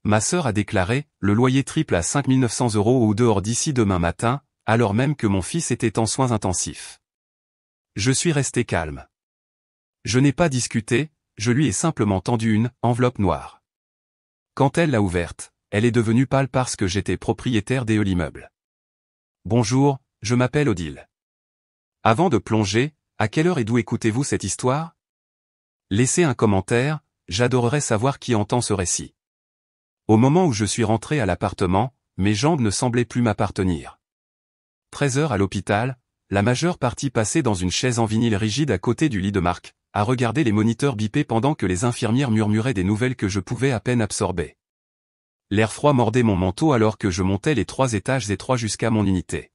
Ma sœur a déclaré, le loyer triple à 5 900 € au dehors d'ici demain matin, alors même que mon fils était en soins intensifs. Je suis resté calme. Je n'ai pas discuté, je lui ai simplement tendu une enveloppe noire. Quand elle l'a ouverte, elle est devenue pâle parce que j'étais propriétaire de l'immeuble. Bonjour, je m'appelle Odile. Avant de plonger, à quelle heure et d'où écoutez-vous cette histoire? Laissez un commentaire, j'adorerais savoir qui entend ce récit. Au moment où je suis rentré à l'appartement, mes jambes ne semblaient plus m'appartenir. 13 heures à l'hôpital, la majeure partie passée dans une chaise en vinyle rigide à côté du lit de Marc, à regarder les moniteurs biper pendant que les infirmières murmuraient des nouvelles que je pouvais à peine absorber. L'air froid mordait mon manteau alors que je montais les 3 étages étroits jusqu'à mon unité.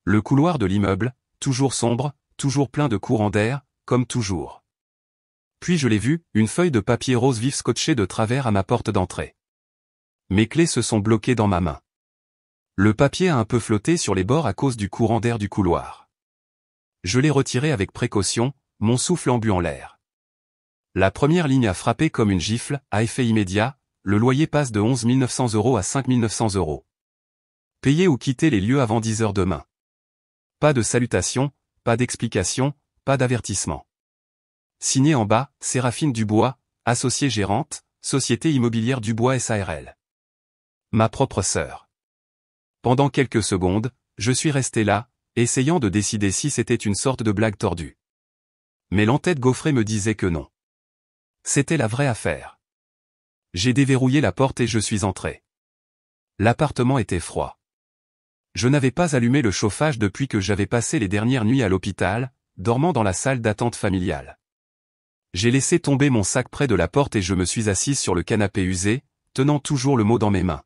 Le couloir de l'immeuble, toujours sombre, toujours plein de courants d'air, comme toujours. Puis je l'ai vu, une feuille de papier rose vif scotchée de travers à ma porte d'entrée. Mes clés se sont bloquées dans ma main. Le papier a un peu flotté sur les bords à cause du courant d'air du couloir. Je l'ai retiré avec précaution, mon souffle embuant l'air. La première ligne a frappé comme une gifle, à effet immédiat, le loyer passe de 11 900 € à 5 900 €. Payer ou quitter les lieux avant 10 heures demain. Pas de salutation, pas d'explication, pas d'avertissement. Signé en bas, Séraphine Dubois, associée gérante, Société Immobilière Dubois SARL. Ma propre sœur. Pendant quelques secondes, je suis resté là, essayant de décider si c'était une sorte de blague tordue. Mais l'entête gaufrée me disait que non. C'était la vraie affaire. J'ai déverrouillé la porte et je suis entré. L'appartement était froid. Je n'avais pas allumé le chauffage depuis que j'avais passé les dernières nuits à l'hôpital, dormant dans la salle d'attente familiale. J'ai laissé tomber mon sac près de la porte et je me suis assise sur le canapé usé, tenant toujours le mot dans mes mains.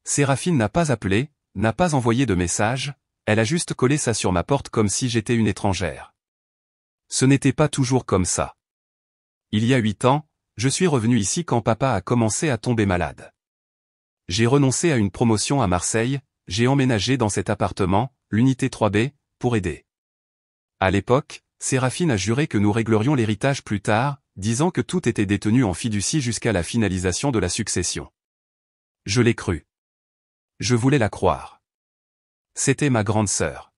Séraphine n'a pas appelé, n'a pas envoyé de message, elle a juste collé ça sur ma porte comme si j'étais une étrangère. Ce n'était pas toujours comme ça. Il y a 8 ans, je suis revenu ici quand papa a commencé à tomber malade. J'ai renoncé à une promotion à Marseille, j'ai emménagé dans cet appartement, l'unité 3B, pour aider. À l'époque, Séraphine a juré que nous réglerions l'héritage plus tard, disant que tout était détenu en fiducie jusqu'à la finalisation de la succession. Je l'ai cru. Je voulais la croire. C'était ma grande sœur.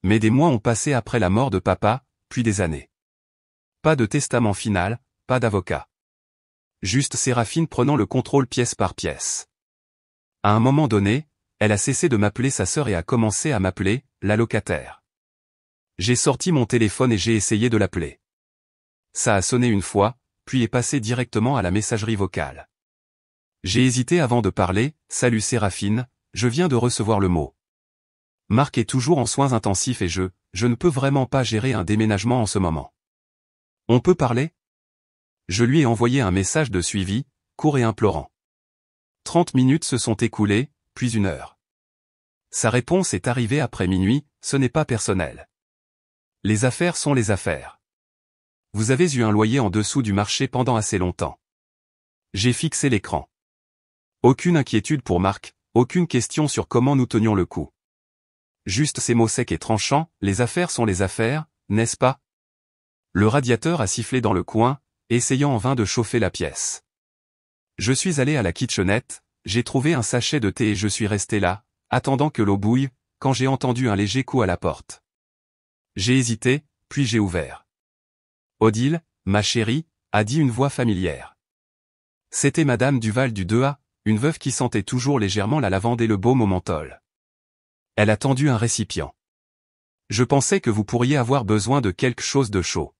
Mais des mois ont passé après la mort de papa, puis des années. Pas de testament final, pas d'avocat. Juste Séraphine prenant le contrôle pièce par pièce. À un moment donné, elle a cessé de m'appeler sa sœur et a commencé à m'appeler la locataire. J'ai sorti mon téléphone et j'ai essayé de l'appeler. Ça a sonné une fois, puis est passé directement à la messagerie vocale. J'ai hésité avant de parler, salut Séraphine, je viens de recevoir le mot. Marc est toujours en soins intensifs et je ne peux vraiment pas gérer un déménagement en ce moment. On peut parler? Je lui ai envoyé un message de suivi, court et implorant. 30 minutes se sont écoulées, puis 1 heure. Sa réponse est arrivée après minuit, ce n'est pas personnel. Les affaires sont les affaires. Vous avez eu un loyer en dessous du marché pendant assez longtemps. J'ai fixé l'écran. Aucune inquiétude pour Marc, aucune question sur comment nous tenions le coup. Juste ces mots secs et tranchants, les affaires sont les affaires, n'est-ce pas? Le radiateur a sifflé dans le coin, essayant en vain de chauffer la pièce. Je suis allé à la kitchenette, j'ai trouvé un sachet de thé et je suis resté là, attendant que l'eau bouille, quand j'ai entendu un léger coup à la porte. J'ai hésité, puis j'ai ouvert. Odile, ma chérie, a dit une voix familière. C'était Madame Duval du 2A, une veuve qui sentait toujours légèrement la lavande et le baume au menthol. Elle a tendu un récipient. Je pensais que vous pourriez avoir besoin de quelque chose de chaud.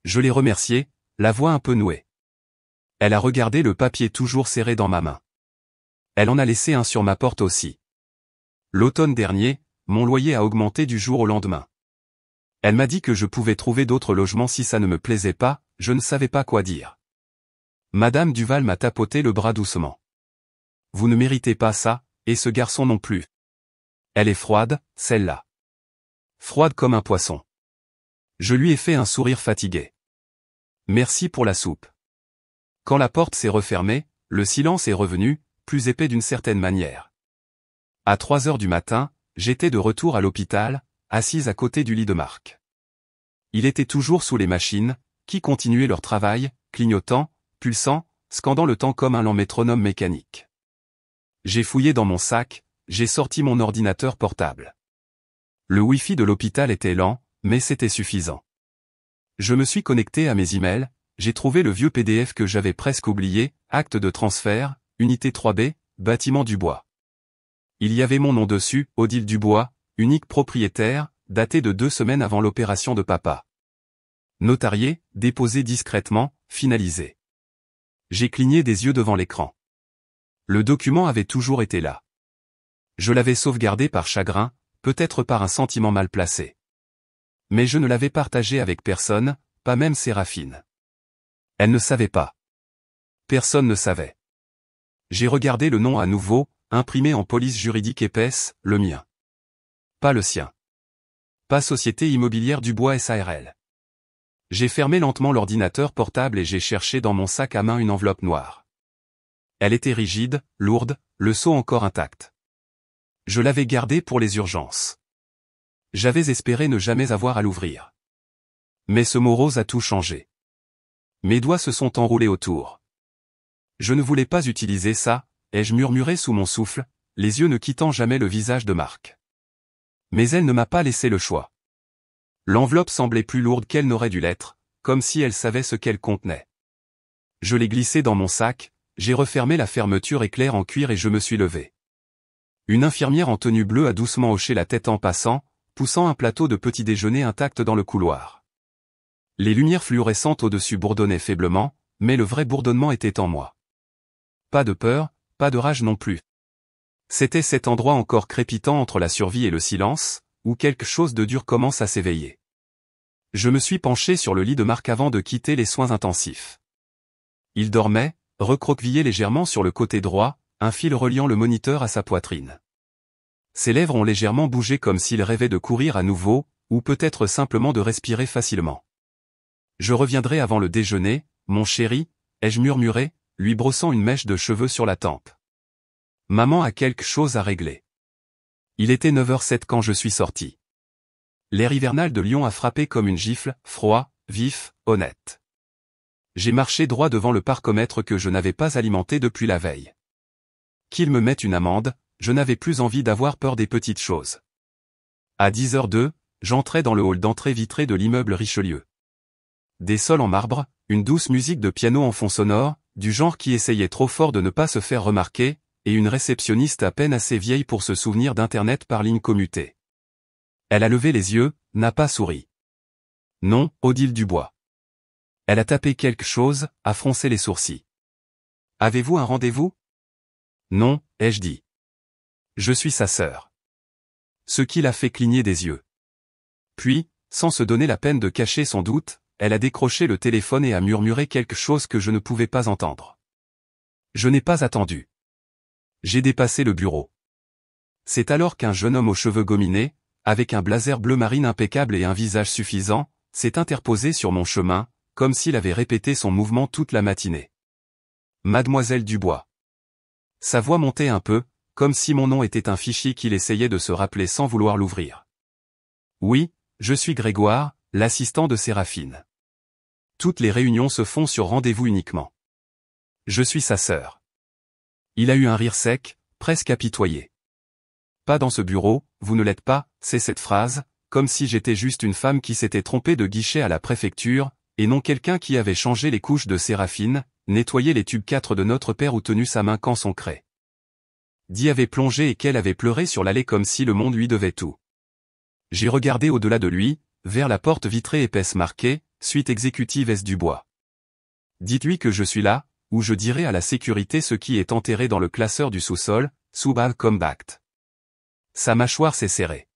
Je l'ai remerciée, la voix un peu nouée. Elle a regardé le papier toujours serré dans ma main. Elle en a laissé un sur ma porte aussi. L'automne dernier, mon loyer a augmenté du jour au lendemain. Elle m'a dit que je pouvais trouver d'autres logements si ça ne me plaisait pas, je ne savais pas quoi dire. Madame Duval m'a tapoté le bras doucement. Vous ne méritez pas ça, et ce garçon non plus. Elle est froide, celle-là. Froide comme un poisson. Je lui ai fait un sourire fatigué. Merci pour la soupe. Quand la porte s'est refermée, le silence est revenu, plus épais d'une certaine manière. À 3 heures du matin, j'étais de retour à l'hôpital, assise à côté du lit de Marc. Il était toujours sous les machines, qui continuaient leur travail, clignotant, pulsant, scandant le temps comme un lent métronome mécanique. J'ai fouillé dans mon sac, j'ai sorti mon ordinateur portable. Le Wi-Fi de l'hôpital était lent, mais c'était suffisant. Je me suis connecté à mes emails, j'ai trouvé le vieux PDF que j'avais presque oublié, acte de transfert, unité 3B, bâtiment Dubois. Il y avait mon nom dessus, Odile Dubois, unique propriétaire, daté de 2 semaines avant l'opération de papa. Notarié, déposé discrètement, finalisé. J'ai cligné des yeux devant l'écran. Le document avait toujours été là. Je l'avais sauvegardé par chagrin, peut-être par un sentiment mal placé. Mais je ne l'avais partagé avec personne, pas même Séraphine. Elle ne savait pas. Personne ne savait. J'ai regardé le nom à nouveau, imprimé en police juridique épaisse, le mien. Pas le sien. Pas Société Immobilière Dubois SARL. J'ai fermé lentement l'ordinateur portable et j'ai cherché dans mon sac à main une enveloppe noire. Elle était rigide, lourde, le sceau encore intact. Je l'avais gardée pour les urgences. J'avais espéré ne jamais avoir à l'ouvrir. Mais ce morose a tout changé. Mes doigts se sont enroulés autour. Je ne voulais pas utiliser ça, ai-je murmuré sous mon souffle, les yeux ne quittant jamais le visage de Marc. Mais elle ne m'a pas laissé le choix. L'enveloppe semblait plus lourde qu'elle n'aurait dû l'être, comme si elle savait ce qu'elle contenait. Je l'ai glissée dans mon sac, j'ai refermé la fermeture éclair en cuir et je me suis levé. Une infirmière en tenue bleue a doucement hoché la tête en passant, poussant un plateau de petit déjeuner intact dans le couloir. Les lumières fluorescentes au-dessus bourdonnaient faiblement, mais le vrai bourdonnement était en moi. Pas de peur, pas de rage non plus. C'était cet endroit encore crépitant entre la survie et le silence, où quelque chose de dur commence à s'éveiller. Je me suis penché sur le lit de Marc avant de quitter les soins intensifs. Il dormait, recroquevillé légèrement sur le côté droit, un fil reliant le moniteur à sa poitrine. Ses lèvres ont légèrement bougé comme s'il rêvait de courir à nouveau, ou peut-être simplement de respirer facilement. Je reviendrai avant le déjeuner, mon chéri, ai-je murmuré, lui brossant une mèche de cheveux sur la tempe. Maman a quelque chose à régler. Il était 9h07 quand je suis sorti. L'air hivernal de Lyon a frappé comme une gifle, froid, vif, honnête. J'ai marché droit devant le parcomètre que je n'avais pas alimenté depuis la veille. Qu'il me mette une amende, je n'avais plus envie d'avoir peur des petites choses. À 10h02, j'entrais dans le hall d'entrée vitré de l'immeuble Richelieu. Des sols en marbre, une douce musique de piano en fond sonore, du genre qui essayait trop fort de ne pas se faire remarquer, et une réceptionniste à peine assez vieille pour se souvenir d'Internet par ligne commutée. Elle a levé les yeux, n'a pas souri. Non, Odile Dubois. Elle a tapé quelque chose, a froncé les sourcils. Avez-vous un rendez-vous? Non, ai-je dit. Je suis sa sœur. Ce qui l'a fait cligner des yeux. Puis, sans se donner la peine de cacher son doute, elle a décroché le téléphone et a murmuré quelque chose que je ne pouvais pas entendre. Je n'ai pas attendu. J'ai dépassé le bureau. C'est alors qu'un jeune homme aux cheveux gominés, avec un blazer bleu marine impeccable et un visage suffisant, s'est interposé sur mon chemin, comme s'il avait répété son mouvement toute la matinée. Mademoiselle Dubois. Sa voix montait un peu, comme si mon nom était un fichier qu'il essayait de se rappeler sans vouloir l'ouvrir. Oui, je suis Grégoire, l'assistant de Séraphine. Toutes les réunions se font sur rendez-vous uniquement. Je suis sa sœur. Il a eu un rire sec, presque apitoyé. Pas dans ce bureau, vous ne l'êtes pas, c'est cette phrase, comme si j'étais juste une femme qui s'était trompée de guichet à la préfecture, et non quelqu'un qui avait changé les couches de Séraphine, nettoyé les tubes 4 de notre père ou tenu sa main quand son crée. Di avait plongé et qu'elle avait pleuré sur l'allée comme si le monde lui devait tout. J'ai regardé au-delà de lui, vers la porte vitrée épaisse marquée, suite exécutive S. Dubois. Dites-lui que je suis là, ou je dirai à la sécurité ce qui est enterré dans le classeur du sous-sol, Subal Compact. Sa mâchoire s'est serrée.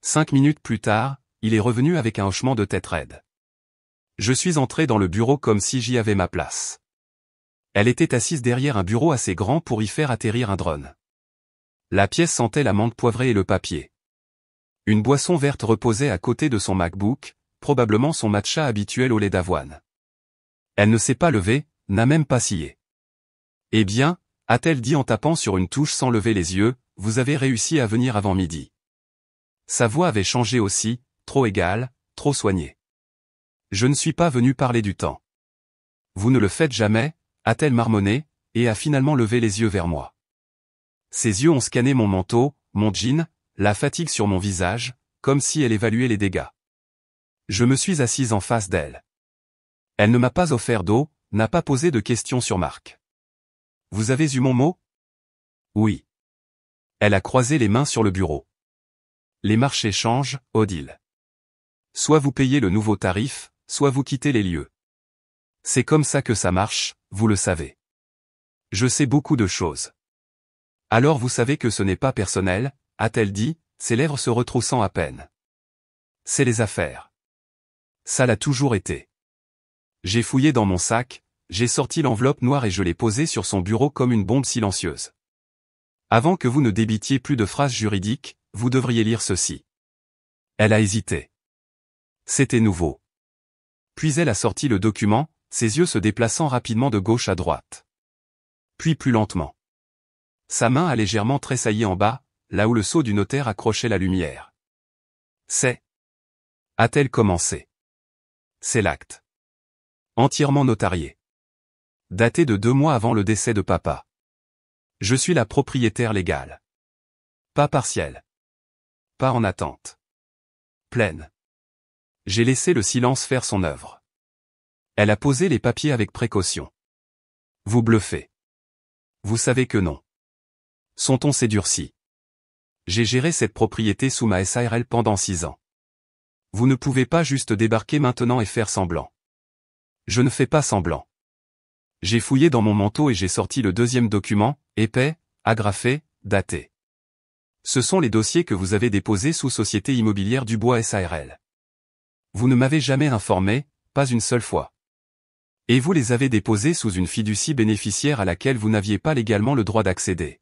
5 minutes plus tard, il est revenu avec un hochement de tête raide. Je suis entré dans le bureau comme si j'y avais ma place. Elle était assise derrière un bureau assez grand pour y faire atterrir un drone. La pièce sentait la menthe poivrée et le papier. Une boisson verte reposait à côté de son MacBook, probablement son matcha habituel au lait d'avoine. Elle ne s'est pas levée, n'a même pas scié. Eh bien, a-t-elle dit en tapant sur une touche sans lever les yeux, vous avez réussi à venir avant midi. Sa voix avait changé aussi, trop égale, trop soignée. Je ne suis pas venu parler du temps. Vous ne le faites jamais, a-t-elle marmonné, et a finalement levé les yeux vers moi. Ses yeux ont scanné mon manteau, mon jean, la fatigue sur mon visage, comme si elle évaluait les dégâts. Je me suis assise en face d'elle. Elle ne m'a pas offert d'eau, n'a pas posé de questions sur Marc. Vous avez eu mon mot? Oui. Elle a croisé les mains sur le bureau. Les marchés changent, Odile. Soit vous payez le nouveau tarif, soit vous quittez les lieux. C'est comme ça que ça marche, vous le savez. Je sais beaucoup de choses. Alors vous savez que ce n'est pas personnel, a-t-elle dit, ses lèvres se retroussant à peine. C'est les affaires. Ça l'a toujours été. J'ai fouillé dans mon sac, j'ai sorti l'enveloppe noire et je l'ai posée sur son bureau comme une bombe silencieuse. Avant que vous ne débitiez plus de phrases juridiques, vous devriez lire ceci. Elle a hésité. C'était nouveau. Puis elle a sorti le document, ses yeux se déplaçant rapidement de gauche à droite. Puis plus lentement. Sa main a légèrement tressailli en bas, là où le sceau du notaire accrochait la lumière. C'est. A-t-elle commencé? C'est l'acte. Entièrement notarié. Daté de 2 mois avant le décès de papa. Je suis la propriétaire légale. Pas partielle. Pas en attente. Pleine. J'ai laissé le silence faire son œuvre. Elle a posé les papiers avec précaution. Vous bluffez. Vous savez que non. Son ton s'est durci. J'ai géré cette propriété sous ma SARL pendant 6 ans. Vous ne pouvez pas juste débarquer maintenant et faire semblant. Je ne fais pas semblant. J'ai fouillé dans mon manteau et j'ai sorti le deuxième document, épais, agrafé, daté. Ce sont les dossiers que vous avez déposés sous Société Immobilière Dubois SARL. Vous ne m'avez jamais informé, pas une seule fois. Et vous les avez déposés sous une fiducie bénéficiaire à laquelle vous n'aviez pas légalement le droit d'accéder.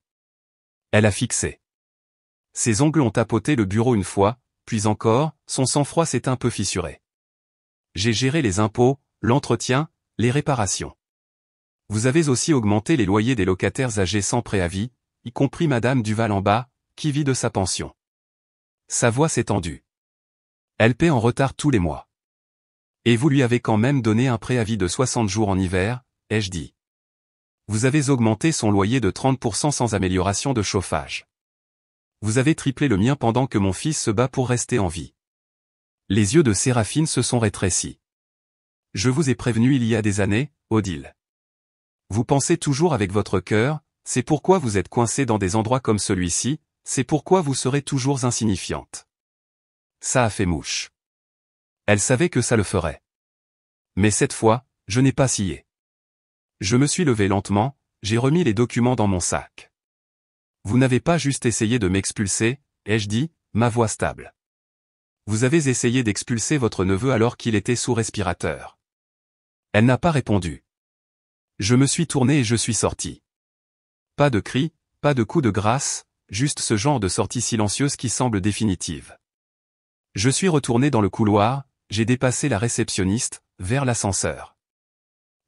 Elle a fixé. Ses ongles ont tapoté le bureau une fois, puis encore, son sang-froid s'est un peu fissuré. J'ai géré les impôts, l'entretien, les réparations. Vous avez aussi augmenté les loyers des locataires âgés sans préavis, y compris Madame Duval en bas, qui vit de sa pension. Sa voix s'est tendue. Elle paie en retard tous les mois. Et vous lui avez quand même donné un préavis de 60 jours en hiver, ai-je dit. Vous avez augmenté son loyer de 30% sans amélioration de chauffage. Vous avez triplé le mien pendant que mon fils se bat pour rester en vie. Les yeux de Séraphine se sont rétrécis. Je vous ai prévenu il y a des années, Odile. Vous pensez toujours avec votre cœur, c'est pourquoi vous êtes coincé dans des endroits comme celui-ci, c'est pourquoi vous serez toujours insignifiante. Ça a fait mouche. Elle savait que ça le ferait. Mais cette fois, je n'ai pas scié. Je me suis levé lentement, j'ai remis les documents dans mon sac. Vous n'avez pas juste essayé de m'expulser, ai-je dit, ma voix stable. Vous avez essayé d'expulser votre neveu alors qu'il était sous respirateur. Elle n'a pas répondu. Je me suis tourné et je suis sorti. Pas de cris, pas de coup de grâce, juste ce genre de sortie silencieuse qui semble définitive. Je suis retourné dans le couloir, j'ai dépassé la réceptionniste, vers l'ascenseur.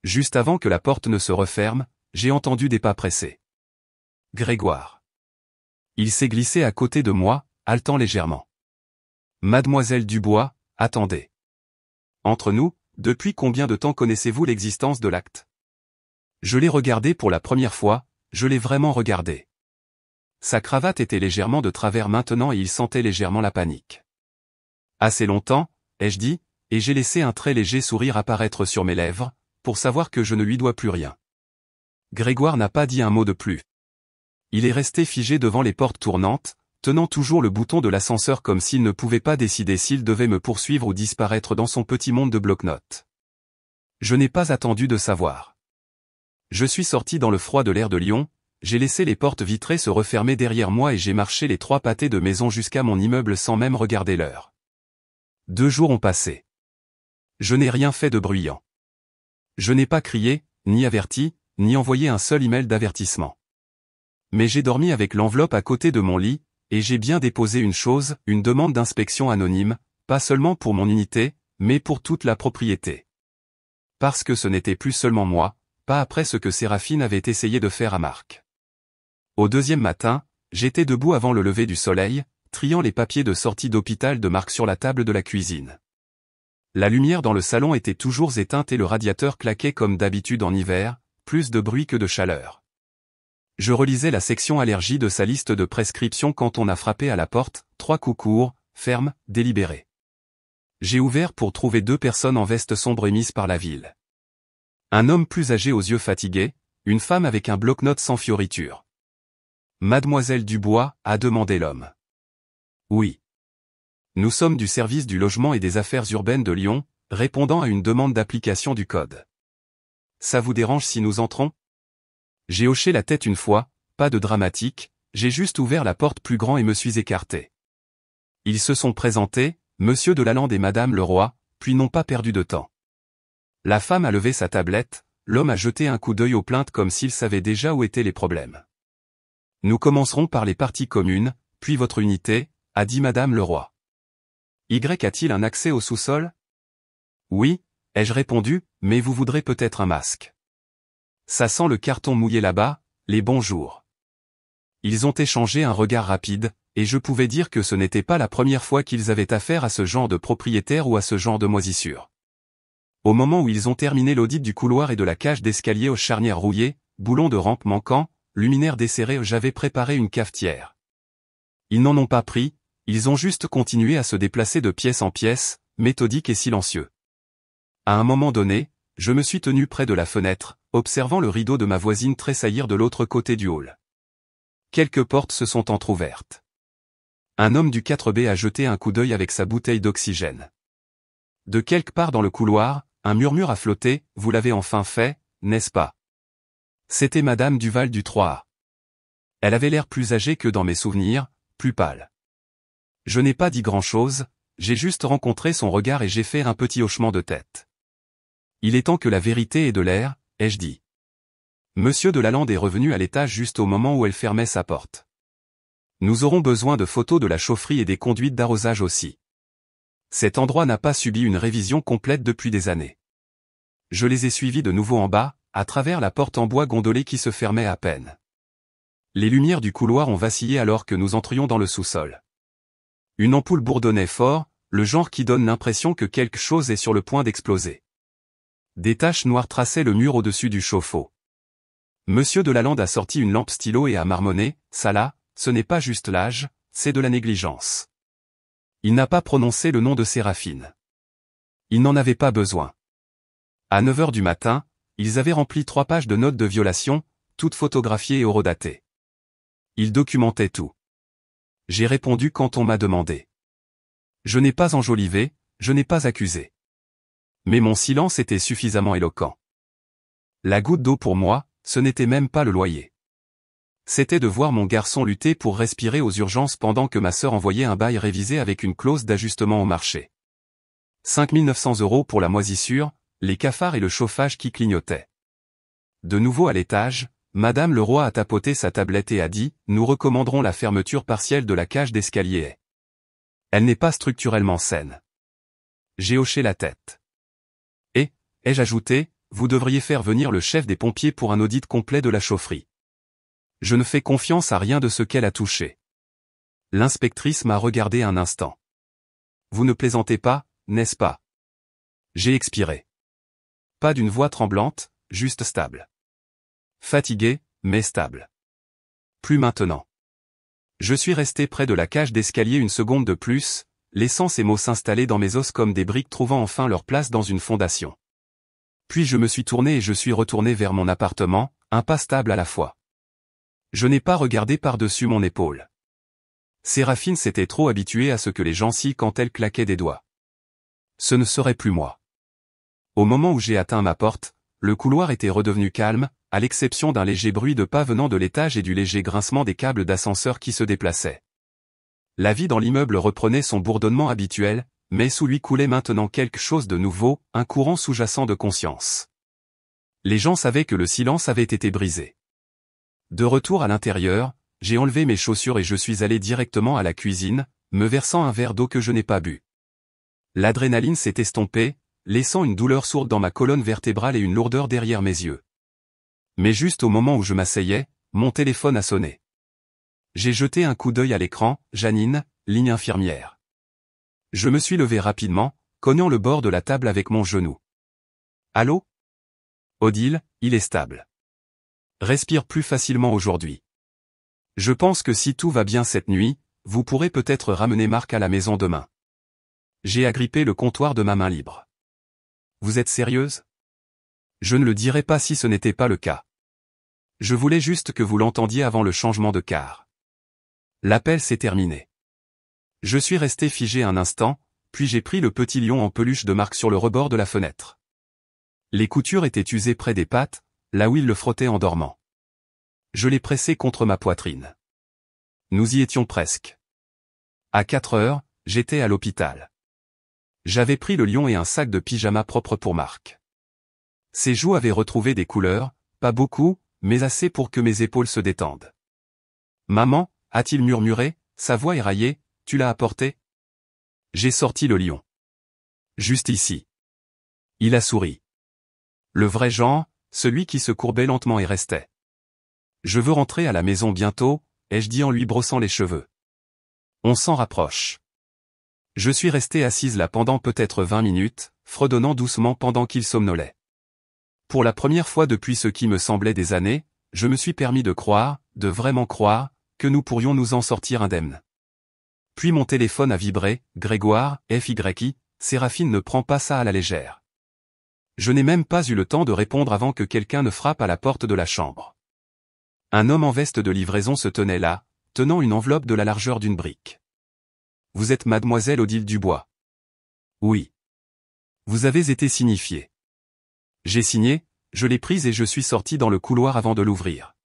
Juste avant que la porte ne se referme, j'ai entendu des pas pressés. Grégoire. Il s'est glissé à côté de moi, haletant légèrement. Mademoiselle Dubois, attendez. Entre nous, depuis combien de temps connaissez-vous l'existence de l'acte? Je l'ai regardé pour la première fois, je l'ai vraiment regardé. Sa cravate était légèrement de travers maintenant et il sentait légèrement la panique. Assez longtemps, ai-je dit, et j'ai laissé un très léger sourire apparaître sur mes lèvres, pour savoir que je ne lui dois plus rien. Grégoire n'a pas dit un mot de plus. Il est resté figé devant les portes tournantes, tenant toujours le bouton de l'ascenseur comme s'il ne pouvait pas décider s'il devait me poursuivre ou disparaître dans son petit monde de bloc-notes. Je n'ai pas attendu de savoir. Je suis sorti dans le froid de l'air de Lyon, j'ai laissé les portes vitrées se refermer derrière moi et j'ai marché les 3 pâtés de maison jusqu'à mon immeuble sans même regarder l'heure. 2 jours ont passé. Je n'ai rien fait de bruyant. Je n'ai pas crié, ni averti, ni envoyé un seul email d'avertissement. Mais j'ai dormi avec l'enveloppe à côté de mon lit, et j'ai bien déposé une chose, une demande d'inspection anonyme, pas seulement pour mon unité, mais pour toute la propriété. Parce que ce n'était plus seulement moi, pas après ce que Séraphine avait essayé de faire à Marc. Au 2e matin, j'étais debout avant le lever du soleil, triant les papiers de sortie d'hôpital de Marc sur la table de la cuisine. La lumière dans le salon était toujours éteinte et le radiateur claquait comme d'habitude en hiver, plus de bruit que de chaleur. Je relisais la section allergie de sa liste de prescriptions quand on a frappé à la porte, 3 coups courts, fermes, délibérés. J'ai ouvert pour trouver 2 personnes en veste sombre émises par la ville. Un homme plus âgé aux yeux fatigués, une femme avec un bloc-notes sans fioriture. Mademoiselle Dubois, a demandé l'homme. Oui. Nous sommes du service du logement et des affaires urbaines de Lyon, répondant à une demande d'application du code. Ça vous dérange si nous entrons? J'ai hoché la tête une fois, pas de dramatique, j'ai juste ouvert la porte plus grand et me suis écarté. Ils se sont présentés, Monsieur de Lalande et Madame Leroy, puis n'ont pas perdu de temps. La femme a levé sa tablette, l'homme a jeté un coup d'œil aux plaintes comme s'il savait déjà où étaient les problèmes. Nous commencerons par les parties communes, puis votre unité, a dit Madame Leroy. Y a-t-il un accès au sous-sol? Oui, ai-je répondu, mais vous voudrez peut-être un masque. Ça sent le carton mouillé là-bas, les bonjours. Ils ont échangé un regard rapide, et je pouvais dire que ce n'était pas la première fois qu'ils avaient affaire à ce genre de propriétaire ou à ce genre de moisissure. Au moment où ils ont terminé l'audit du couloir et de la cage d'escalier aux charnières rouillées, boulons de rampe manquants, luminaires desserrés, j'avais préparé une cafetière. Ils n'en ont pas pris, ils ont juste continué à se déplacer de pièce en pièce, méthodiques et silencieux. À un moment donné, je me suis tenu près de la fenêtre, observant le rideau de ma voisine tressaillir de l'autre côté du hall. Quelques portes se sont entr'ouvertes. Un homme du 4B a jeté un coup d'œil avec sa bouteille d'oxygène. De quelque part dans le couloir, un murmure a flotté, « Vous l'avez enfin fait, n'est-ce pas ?» C'était Madame Duval du 3A. Elle avait l'air plus âgée que dans mes souvenirs, plus pâle. Je n'ai pas dit grand-chose, j'ai juste rencontré son regard et j'ai fait un petit hochement de tête. Il est temps que la vérité ait de l'air, ai-je dit. Monsieur de Lalande est revenu à l'étage juste au moment où elle fermait sa porte. Nous aurons besoin de photos de la chaufferie et des conduites d'arrosage aussi. Cet endroit n'a pas subi une révision complète depuis des années. Je les ai suivis de nouveau en bas, à travers la porte en bois gondolée qui se fermait à peine. Les lumières du couloir ont vacillé alors que nous entrions dans le sous-sol. Une ampoule bourdonnait fort, le genre qui donne l'impression que quelque chose est sur le point d'exploser. Des taches noires traçaient le mur au-dessus du chauffe-eau. Monsieur de Lalande a sorti une lampe stylo et a marmonné, « Ça là, ce n'est pas juste l'âge, c'est de la négligence. » Il n'a pas prononcé le nom de Séraphine. Il n'en avait pas besoin. À 9 heures du matin, ils avaient rempli 3 pages de notes de violation, toutes photographiées et horodatées. Ils documentaient tout. J'ai répondu quand on m'a demandé. Je n'ai pas enjolivé, je n'ai pas accusé. Mais mon silence était suffisamment éloquent. La goutte d'eau pour moi, ce n'était même pas le loyer. C'était de voir mon garçon lutter pour respirer aux urgences pendant que ma sœur envoyait un bail révisé avec une clause d'ajustement au marché. 5 900 € pour la moisissure, les cafards et le chauffage qui clignotaient. De nouveau à l'étage, Madame Leroy a tapoté sa tablette et a dit « Nous recommanderons la fermeture partielle de la cage d'escalier. Elle n'est pas structurellement saine. » J'ai hoché la tête. Et, ai-je ajouté, vous devriez faire venir le chef des pompiers pour un audit complet de la chaufferie. Je ne fais confiance à rien de ce qu'elle a touché. L'inspectrice m'a regardé un instant. Vous ne plaisantez pas, n'est-ce pas? J'ai expiré. Pas d'une voix tremblante, juste stable. Fatigué, mais stable. Plus maintenant. Je suis resté près de la cage d'escalier une seconde de plus, laissant ces mots s'installer dans mes os comme des briques trouvant enfin leur place dans une fondation. Puis je me suis tourné et je suis retourné vers mon appartement, un pas stable à la fois. Je n'ai pas regardé par-dessus mon épaule. Séraphine s'était trop habituée à ce que les gens sient quand elle claquait des doigts. Ce ne serait plus moi. Au moment où j'ai atteint ma porte, le couloir était redevenu calme, à l'exception d'un léger bruit de pas venant de l'étage et du léger grincement des câbles d'ascenseur qui se déplaçaient. La vie dans l'immeuble reprenait son bourdonnement habituel, mais sous lui coulait maintenant quelque chose de nouveau, un courant sous-jacent de conscience. Les gens savaient que le silence avait été brisé. De retour à l'intérieur, j'ai enlevé mes chaussures et je suis allé directement à la cuisine, me versant un verre d'eau que je n'ai pas bu. L'adrénaline s'est estompée, laissant une douleur sourde dans ma colonne vertébrale et une lourdeur derrière mes yeux. Mais juste au moment où je m'asseyais, mon téléphone a sonné. J'ai jeté un coup d'œil à l'écran, Janine, ligne infirmière. Je me suis levé rapidement, cognant le bord de la table avec mon genou. Allô? Odile, il est stable. Respire plus facilement aujourd'hui. Je pense que si tout va bien cette nuit, vous pourrez peut-être ramener Marc à la maison demain. J'ai agrippé le comptoir de ma main libre. Vous êtes sérieuse? Je ne le dirais pas si ce n'était pas le cas. Je voulais juste que vous l'entendiez avant le changement de quart. L'appel s'est terminé. Je suis resté figé un instant, puis j'ai pris le petit lion en peluche de Marc sur le rebord de la fenêtre. Les coutures étaient usées près des pattes, là où il le frottait en dormant. Je l'ai pressé contre ma poitrine. Nous y étions presque. À 4 heures, j'étais à l'hôpital. J'avais pris le lion et un sac de pyjama propre pour Marc. Ses joues avaient retrouvé des couleurs, pas beaucoup, mais assez pour que mes épaules se détendent. « Maman » a-t-il murmuré, sa voix éraillée, « tu l'as apporté ?» J'ai sorti le lion. « Juste ici. » Il a souri. Le vrai genre, celui qui se courbait lentement et restait. « Je veux rentrer à la maison bientôt » ai-je dit en lui brossant les cheveux. On s'en rapproche. Je suis resté assise là pendant peut-être 20 minutes, fredonnant doucement pendant qu'il somnolait. Pour la première fois depuis ce qui me semblait des années, je me suis permis de croire, de vraiment croire, que nous pourrions nous en sortir indemnes. Puis mon téléphone a vibré, Grégoire, FYI, Séraphine ne prend pas ça à la légère. Je n'ai même pas eu le temps de répondre avant que quelqu'un ne frappe à la porte de la chambre. Un homme en veste de livraison se tenait là, tenant une enveloppe de la largeur d'une brique. « Vous êtes mademoiselle Odile Dubois. »« Oui. »« Vous avez été signifiée. » J'ai signé, je l'ai prise et je suis sorti dans le couloir avant de l'ouvrir.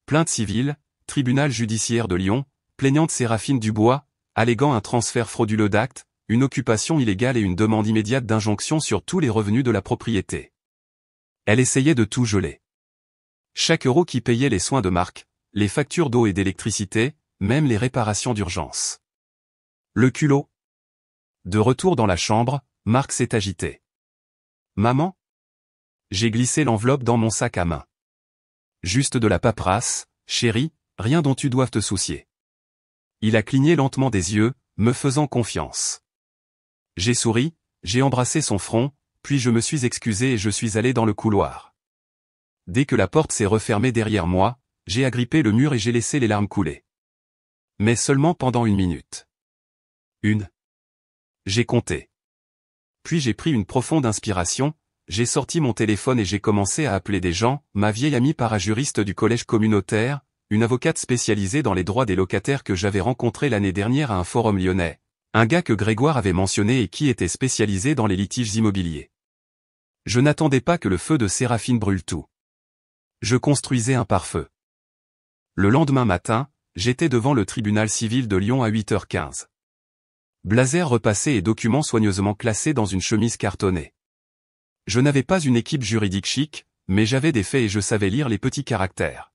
Plainte civile, tribunal judiciaire de Lyon, plaignante Séraphine Dubois, alléguant un transfert frauduleux d'actes, une occupation illégale et une demande immédiate d'injonction sur tous les revenus de la propriété. Elle essayait de tout geler. Chaque euro qui payait les soins de Marc, les factures d'eau et d'électricité, même les réparations d'urgence. Le culot. De retour dans la chambre, Marc s'est agité. « Maman ?» J'ai glissé l'enveloppe dans mon sac à main. « Juste de la paperasse, chérie, rien dont tu doives te soucier. » Il a cligné lentement des yeux, me faisant confiance. J'ai souri, j'ai embrassé son front, puis je me suis excusé et je suis allé dans le couloir. Dès que la porte s'est refermée derrière moi, j'ai agrippé le mur et j'ai laissé les larmes couler. Mais seulement pendant 1 minute. 1. J'ai compté. Puis j'ai pris une profonde inspiration, j'ai sorti mon téléphone et j'ai commencé à appeler des gens, ma vieille amie parajuriste du collège communautaire, une avocate spécialisée dans les droits des locataires que j'avais rencontrée l'année dernière à un forum lyonnais, un gars que Grégoire avait mentionné et qui était spécialisé dans les litiges immobiliers. Je n'attendais pas que le feu de Séraphine brûle tout. Je construisais un pare-feu. Le lendemain matin, j'étais devant le tribunal civil de Lyon à 8h15. Blazer repassé et documents soigneusement classés dans une chemise cartonnée. Je n'avais pas une équipe juridique chic, mais j'avais des faits et je savais lire les petits caractères.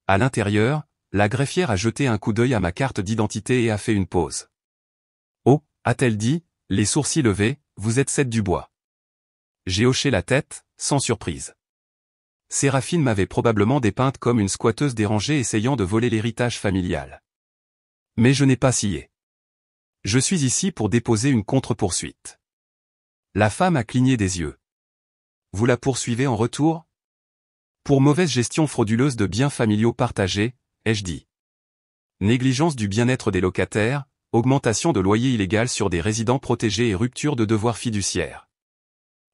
À l'intérieur, la greffière a jeté un coup d'œil à ma carte d'identité et a fait une pause. « Oh » a-t-elle dit, les sourcils levés, « vous êtes Seth Dubois. » J'ai hoché la tête, sans surprise. Séraphine m'avait probablement dépeinte comme une squatteuse dérangée essayant de voler l'héritage familial. Mais je n'ai pas scié. Je suis ici pour déposer une contre-poursuite. La femme a cligné des yeux. Vous la poursuivez en retour? Pour mauvaise gestion frauduleuse de biens familiaux partagés, ai-je dit. Négligence du bien-être des locataires, augmentation de loyer illégal sur des résidents protégés et rupture de devoirs fiduciaires.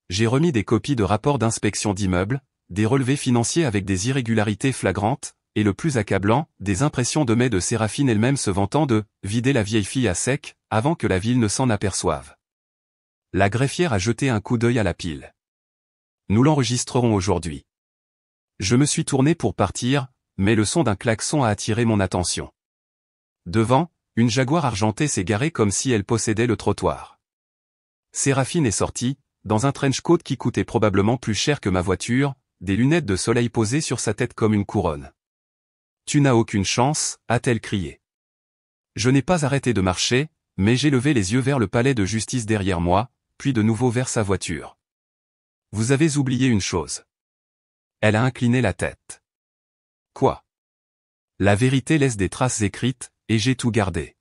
J'ai remis des copies de rapports d'inspection d'immeubles, des relevés financiers avec des irrégularités flagrantes, et le plus accablant, des impressions de mai de Séraphine elle-même se vantant de « vider la vieille fille à sec » avant que la ville ne s'en aperçoive. La greffière a jeté un coup d'œil à la pile. Nous l'enregistrerons aujourd'hui. Je me suis tourné pour partir, mais le son d'un klaxon a attiré mon attention. Devant, une Jaguar argentée s'est garée comme si elle possédait le trottoir. Séraphine est sortie, dans un trench coat qui coûtait probablement plus cher que ma voiture, des lunettes de soleil posées sur sa tête comme une couronne. « Tu n'as aucune chance » a-t-elle crié. Je n'ai pas arrêté de marcher, mais j'ai levé les yeux vers le palais de justice derrière moi, puis de nouveau vers sa voiture. « Vous avez oublié une chose. » Elle a incliné la tête. « Quoi ?» La vérité laisse des traces écrites, et j'ai tout gardé.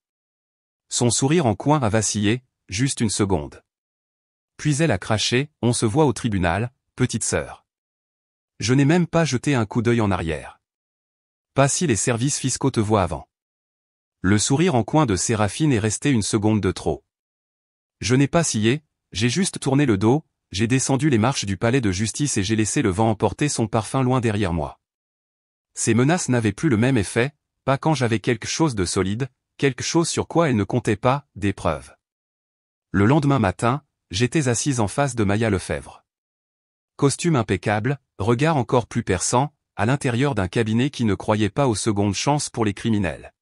Son sourire en coin a vacillé, juste une seconde. Puis elle a craché, « On se voit au tribunal, petite sœur. » Je n'ai même pas jeté un coup d'œil en arrière. Pas si les services fiscaux te voient avant. Le sourire en coin de Séraphine est resté une seconde de trop. Je n'ai pas scié, j'ai juste tourné le dos, j'ai descendu les marches du palais de justice et j'ai laissé le vent emporter son parfum loin derrière moi. Ces menaces n'avaient plus le même effet, pas quand j'avais quelque chose de solide, quelque chose sur quoi elle ne comptait pas, des preuves. Le lendemain matin, j'étais assise en face de Maya Lefebvre. Costume impeccable, regard encore plus perçant, à l'intérieur d'un cabinet qui ne croyait pas aux secondes chances pour les criminels.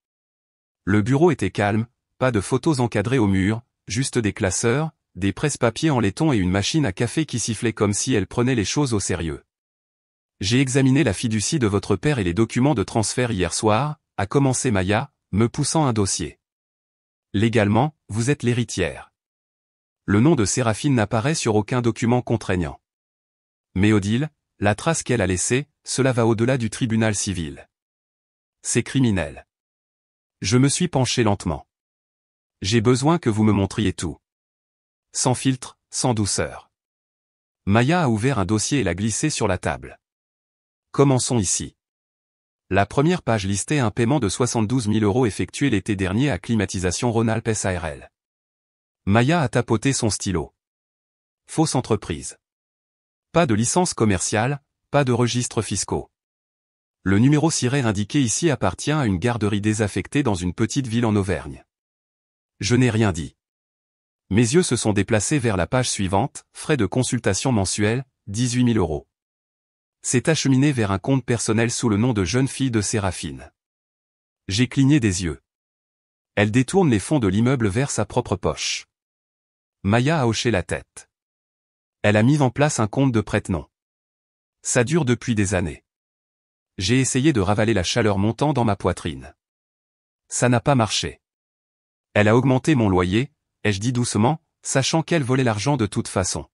Le bureau était calme, pas de photos encadrées au mur, juste des classeurs, des presse-papiers en laiton et une machine à café qui sifflait comme si elle prenait les choses au sérieux. J'ai examiné la fiducie de votre père et les documents de transfert hier soir, a commencé Maya, me poussant un dossier. Légalement, vous êtes l'héritière. Le nom de Séraphine n'apparaît sur aucun document contraignant. Mais Odile, la trace qu'elle a laissée, cela va au-delà du tribunal civil. C'est criminel. Je me suis penché lentement. J'ai besoin que vous me montriez tout. Sans filtre, sans douceur. Maya a ouvert un dossier et l'a glissé sur la table. Commençons ici. La première page listait un paiement de 72 000 € effectué l'été dernier à Climatisation Rhône-Alpes SARL. Maya a tapoté son stylo. Fausse entreprise. Pas de licence commerciale, pas de registres fiscaux. Le numéro ciré indiqué ici appartient à une garderie désaffectée dans une petite ville en Auvergne. Je n'ai rien dit. Mes yeux se sont déplacés vers la page suivante, frais de consultation mensuels, 18 000 €. C'est acheminé vers un compte personnel sous le nom de jeune fille de Séraphine. J'ai cligné des yeux. Elle détourne les fonds de l'immeuble vers sa propre poche. Maya a hoché la tête. Elle a mis en place un compte de prête-nom. Ça dure depuis des années. J'ai essayé de ravaler la chaleur montant dans ma poitrine. Ça n'a pas marché. Elle a augmenté mon loyer, ai-je dit doucement, sachant qu'elle volait l'argent de toute façon.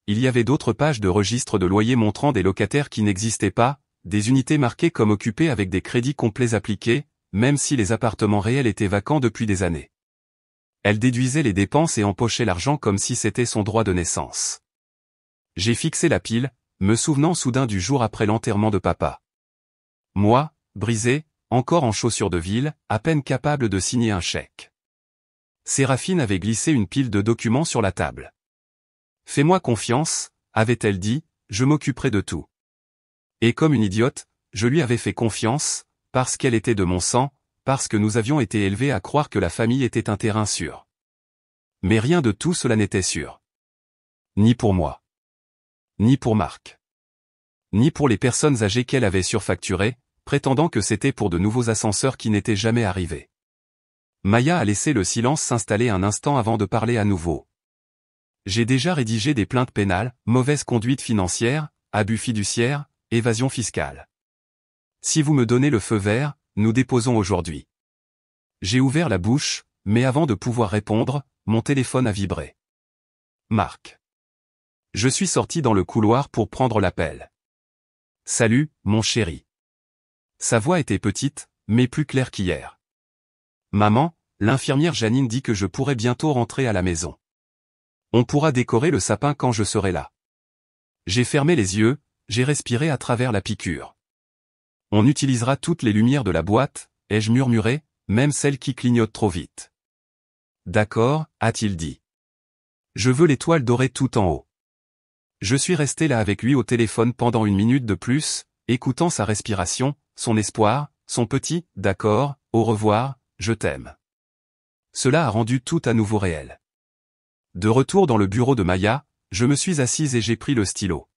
Il y avait d'autres pages de registres de loyer montrant des locataires qui n'existaient pas, des unités marquées comme occupées avec des crédits complets appliqués, même si les appartements réels étaient vacants depuis des années. Elle déduisait les dépenses et empochait l'argent comme si c'était son droit de naissance. J'ai fixé la pile, me souvenant soudain du jour après l'enterrement de papa. Moi, brisé, encore en chaussures de ville, à peine capable de signer un chèque. Séraphine avait glissé une pile de documents sur la table. « Fais-moi confiance », avait-elle dit, « je m'occuperai de tout. » Et comme une idiote, je lui avais fait confiance, parce qu'elle était de mon sang, parce que nous avions été élevés à croire que la famille était un terrain sûr. Mais rien de tout cela n'était sûr. Ni pour moi. Ni pour Marc. Ni pour les personnes âgées qu'elle avait surfacturées, prétendant que c'était pour de nouveaux ascenseurs qui n'étaient jamais arrivés. Maya a laissé le silence s'installer un instant avant de parler à nouveau. J'ai déjà rédigé des plaintes pénales, mauvaise conduite financière, abus fiduciaire, évasion fiscale. Si vous me donnez le feu vert, nous déposons aujourd'hui. J'ai ouvert la bouche, mais avant de pouvoir répondre, mon téléphone a vibré. Marc. Je suis sorti dans le couloir pour prendre l'appel. Salut, mon chéri. Sa voix était petite, mais plus claire qu'hier. Maman, l'infirmière Janine dit que je pourrai bientôt rentrer à la maison. On pourra décorer le sapin quand je serai là. J'ai fermé les yeux, j'ai respiré à travers la piqûre. On utilisera toutes les lumières de la boîte, ai-je murmuré, même celles qui clignotent trop vite. D'accord, a-t-il dit. Je veux l'étoile dorée tout en haut. Je suis resté là avec lui au téléphone pendant 1 minute de plus, écoutant sa respiration, son espoir, son petit « d'accord, au revoir, je t'aime ». Cela a rendu tout à nouveau réel. De retour dans le bureau de Maya, je me suis assise et j'ai pris le stylo.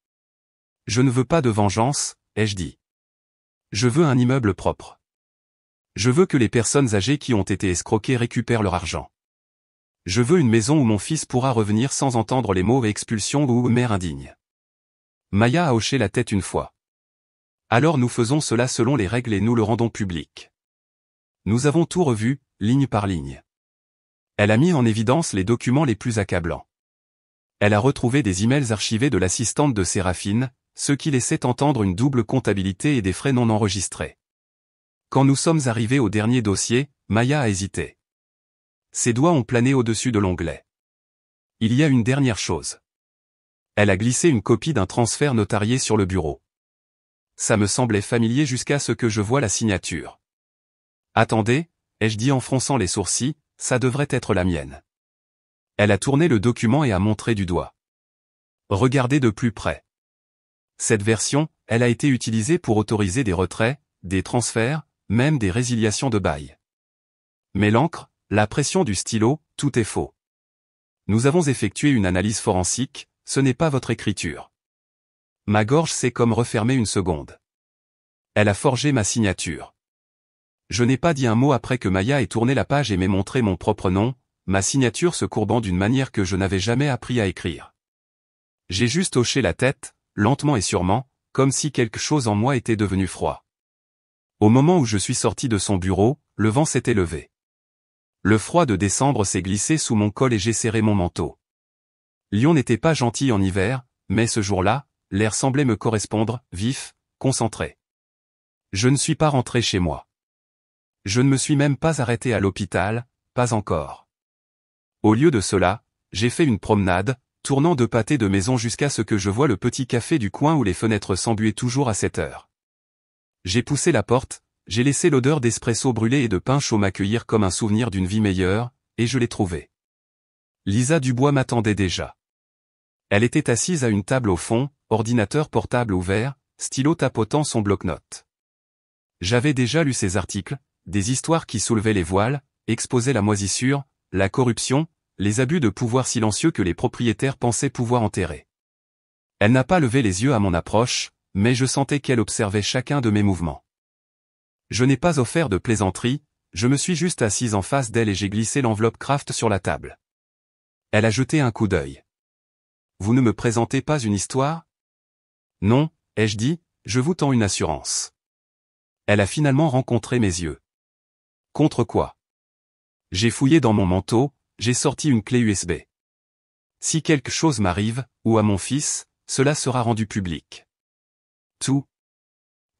Je ne veux pas de vengeance, ai-je dit. Je veux un immeuble propre. Je veux que les personnes âgées qui ont été escroquées récupèrent leur argent. Je veux une maison où mon fils pourra revenir sans entendre les mots expulsion ou mère indigne. Maya a hoché la tête une fois. Alors nous faisons cela selon les règles et nous le rendons public. Nous avons tout revu, ligne par ligne. Elle a mis en évidence les documents les plus accablants. Elle a retrouvé des emails archivés de l'assistante de Séraphine, ceux qui laissaient entendre une double comptabilité et des frais non enregistrés. Quand nous sommes arrivés au dernier dossier, Maya a hésité. Ses doigts ont plané au-dessus de l'onglet. Il y a une dernière chose. Elle a glissé une copie d'un transfert notarié sur le bureau. Ça me semblait familier jusqu'à ce que je voie la signature. Attendez, ai-je dit en fronçant les sourcils, ça devrait être la mienne. Elle a tourné le document et a montré du doigt. Regardez de plus près. Cette version, elle a été utilisée pour autoriser des retraits, des transferts, même des résiliations de bail. Mais l'encre, la pression du stylo, tout est faux. Nous avons effectué une analyse forensique, ce n'est pas votre écriture. Ma gorge s'est comme refermée une seconde. Elle a forgé ma signature. Je n'ai pas dit un mot après que Maya ait tourné la page et m'ait montré mon propre nom, ma signature se courbant d'une manière que je n'avais jamais appris à écrire. J'ai juste hoché la tête, lentement et sûrement, comme si quelque chose en moi était devenu froid. Au moment où je suis sorti de son bureau, le vent s'était levé. Le froid de décembre s'est glissé sous mon col et j'ai serré mon manteau. Lyon n'était pas gentil en hiver, mais ce jour-là, l'air semblait me correspondre, vif, concentré. Je ne suis pas rentré chez moi. Je ne me suis même pas arrêté à l'hôpital, pas encore. Au lieu de cela, j'ai fait une promenade, tournant de pâté de maison jusqu'à ce que je voie le petit café du coin où les fenêtres s'embuaient toujours à cette heure. J'ai poussé la porte, j'ai laissé l'odeur d'espresso brûlé et de pain chaud m'accueillir comme un souvenir d'une vie meilleure, et je l'ai trouvée. Lisa Dubois m'attendait déjà. Elle était assise à une table au fond, ordinateur portable ouvert, stylo tapotant son bloc-notes. J'avais déjà lu ses articles, des histoires qui soulevaient les voiles, exposaient la moisissure, la corruption, les abus de pouvoir silencieux que les propriétaires pensaient pouvoir enterrer. Elle n'a pas levé les yeux à mon approche, mais je sentais qu'elle observait chacun de mes mouvements. Je n'ai pas offert de plaisanterie, je me suis juste assise en face d'elle et j'ai glissé l'enveloppe Kraft sur la table. Elle a jeté un coup d'œil. « Vous ne me présentez pas une histoire ? » ?»« Non, ai-je dit, je vous tends une assurance. » Elle a finalement rencontré mes yeux. « Contre quoi ? » J'ai fouillé dans mon manteau, j'ai sorti une clé USB. Si quelque chose m'arrive, ou à mon fils, cela sera rendu public. Tout.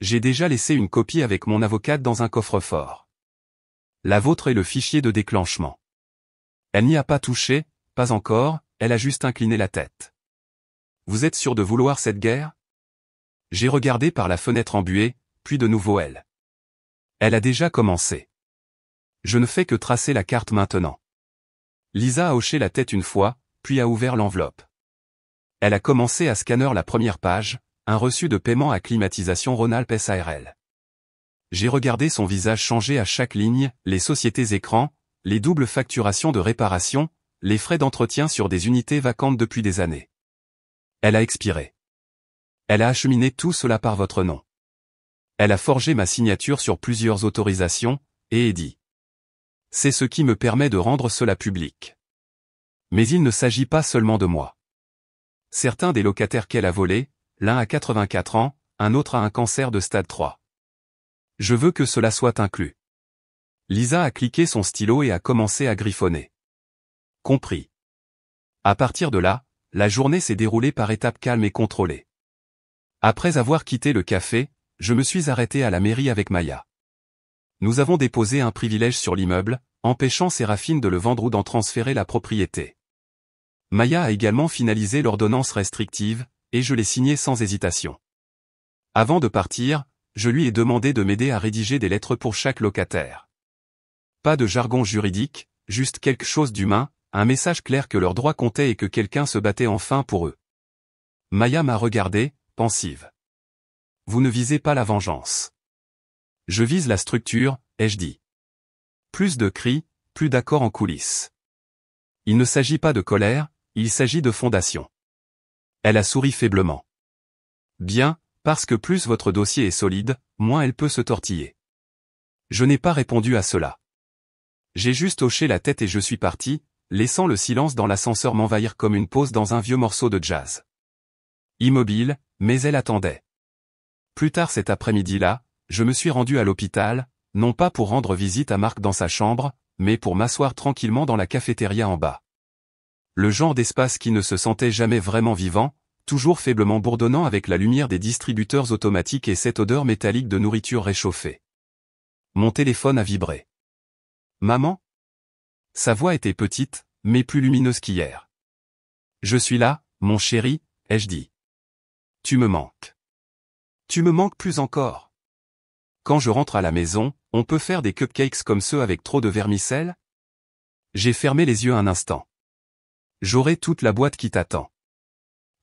J'ai déjà laissé une copie avec mon avocate dans un coffre-fort. La vôtre est le fichier de déclenchement. Elle n'y a pas touché, pas encore, elle a juste incliné la tête. Vous êtes sûr de vouloir cette guerre ? J'ai regardé par la fenêtre embuée, puis de nouveau elle. Elle a déjà commencé. Je ne fais que tracer la carte maintenant. Lisa a hoché la tête une fois, puis a ouvert l'enveloppe. Elle a commencé à scanner la première page, un reçu de paiement à climatisation Rhône-Alpes SARL. J'ai regardé son visage changer à chaque ligne, les sociétés écrans, les doubles facturations de réparation, les frais d'entretien sur des unités vacantes depuis des années. Elle a expiré. Elle a acheminé tout cela par votre nom. Elle a forgé ma signature sur plusieurs autorisations, et dit. C'est ce qui me permet de rendre cela public. Mais il ne s'agit pas seulement de moi. Certains des locataires qu'elle a volés, l'un a 84 ans, un autre a un cancer de stade 3. Je veux que cela soit inclus. Lisa a cliqué son stylo et a commencé à griffonner. Compris. À partir de là, la journée s'est déroulée par étapes calmes et contrôlées. Après avoir quitté le café, je me suis arrêté à la mairie avec Maya. Nous avons déposé un privilège sur l'immeuble, empêchant Séraphine de le vendre ou d'en transférer la propriété. Maya a également finalisé l'ordonnance restrictive, et je l'ai signée sans hésitation. Avant de partir, je lui ai demandé de m'aider à rédiger des lettres pour chaque locataire. Pas de jargon juridique, juste quelque chose d'humain, un message clair que leurs droits comptaient et que quelqu'un se battait enfin pour eux. Maya m'a regardé, pensive. Vous ne visez pas la vengeance. Je vise la structure, ai-je dit. Plus de cris, plus d'accords en coulisses. Il ne s'agit pas de colère, il s'agit de fondation. Elle a souri faiblement. Bien, parce que plus votre dossier est solide, moins elle peut se tortiller. Je n'ai pas répondu à cela. J'ai juste hoché la tête et je suis parti, laissant le silence dans l'ascenseur m'envahir comme une pause dans un vieux morceau de jazz. Immobile, mais elle attendait. Plus tard cet après-midi-là, je me suis rendu à l'hôpital, non pas pour rendre visite à Marc dans sa chambre, mais pour m'asseoir tranquillement dans la cafétéria en bas. Le genre d'espace qui ne se sentait jamais vraiment vivant, toujours faiblement bourdonnant avec la lumière des distributeurs automatiques et cette odeur métallique de nourriture réchauffée. Mon téléphone a vibré. Maman ? Sa voix était petite, mais plus lumineuse qu'hier. Je suis là, mon chéri, ai-je dit. Tu me manques. Tu me manques plus encore. Quand je rentre à la maison, on peut faire des cupcakes comme ceux avec trop de vermicelle? J'ai fermé les yeux un instant. J'aurai toute la boîte qui t'attend.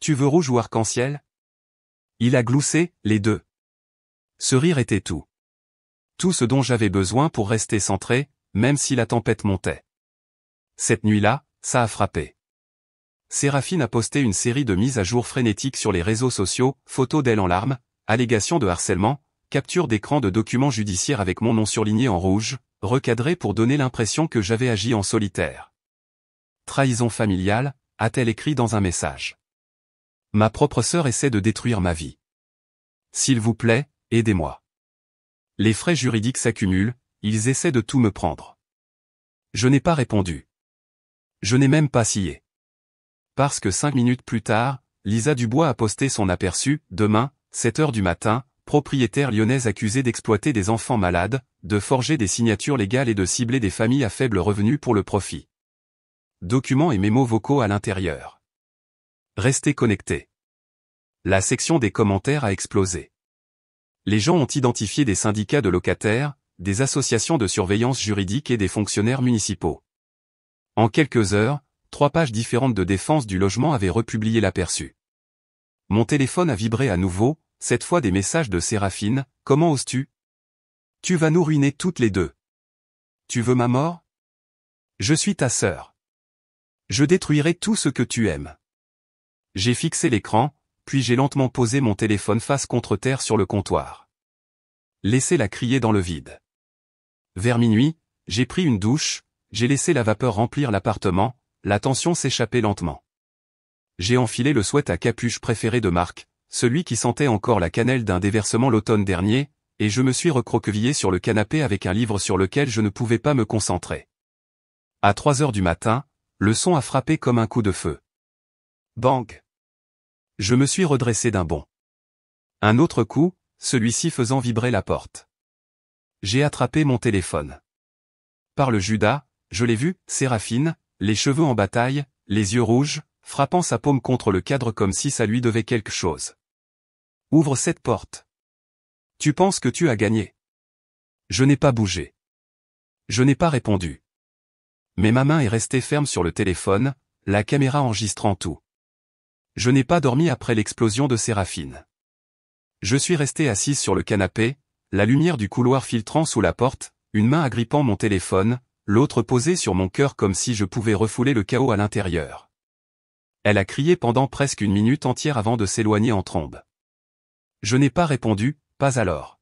Tu veux rouge ou arc-en-ciel? Il a gloussé, les deux. Ce rire était tout. Tout ce dont j'avais besoin pour rester centré, même si la tempête montait. Cette nuit-là, ça a frappé. Séraphine a posté une série de mises à jour frénétiques sur les réseaux sociaux, photos d'elle en larmes, allégations de harcèlement, capture d'écran de documents judiciaires avec mon nom surligné en rouge, recadré pour donner l'impression que j'avais agi en solitaire. Trahison familiale, a-t-elle écrit dans un message. Ma propre sœur essaie de détruire ma vie. S'il vous plaît, aidez-moi. Les frais juridiques s'accumulent, ils essaient de tout me prendre. Je n'ai pas répondu. Je n'ai même pas scié. Parce que 5 minutes plus tard, Lisa Dubois a posté son aperçu, demain, 7 heures du matin, propriétaire lyonnaise accusée d'exploiter des enfants malades, de forger des signatures légales et de cibler des familles à faible revenu pour le profit. Documents et mémos vocaux à l'intérieur. Restez connectés. La section des commentaires a explosé. Les gens ont identifié des syndicats de locataires, des associations de surveillance juridique et des fonctionnaires municipaux. En quelques heures, 3 pages différentes de défense du logement avaient republié l'aperçu. Mon téléphone a vibré à nouveau, cette fois des messages de Séraphine, comment oses-tu? Tu vas nous ruiner toutes les deux. Tu veux ma mort? Je suis ta sœur. Je détruirai tout ce que tu aimes. J'ai fixé l'écran, puis j'ai lentement posé mon téléphone face contre terre sur le comptoir. Laissez-la crier dans le vide. Vers minuit, j'ai pris une douche, j'ai laissé la vapeur remplir l'appartement, la tension s'échappait lentement. J'ai enfilé le sweat à capuche préféré de Marc, celui qui sentait encore la cannelle d'un déversement l'automne dernier, et je me suis recroquevillé sur le canapé avec un livre sur lequel je ne pouvais pas me concentrer. À 3 heures du matin, le son a frappé comme un coup de feu. Bang! Je me suis redressé d'un bond. Un autre coup, celui-ci faisant vibrer la porte. J'ai attrapé mon téléphone. Par le Judas, je l'ai vu, Séraphine, les cheveux en bataille, les yeux rouges, frappant sa paume contre le cadre comme si ça lui devait quelque chose. Ouvre cette porte. Tu penses que tu as gagné. Je n'ai pas bougé. Je n'ai pas répondu. Mais ma main est restée ferme sur le téléphone, la caméra enregistrant tout. Je n'ai pas dormi après l'explosion de Séraphine. Je suis resté assise sur le canapé, la lumière du couloir filtrant sous la porte, une main agrippant mon téléphone, l'autre posée sur mon cœur comme si je pouvais refouler le chaos à l'intérieur. Elle a crié pendant presque une minute entière avant de s'éloigner en trombe. Je n'ai pas répondu, pas alors.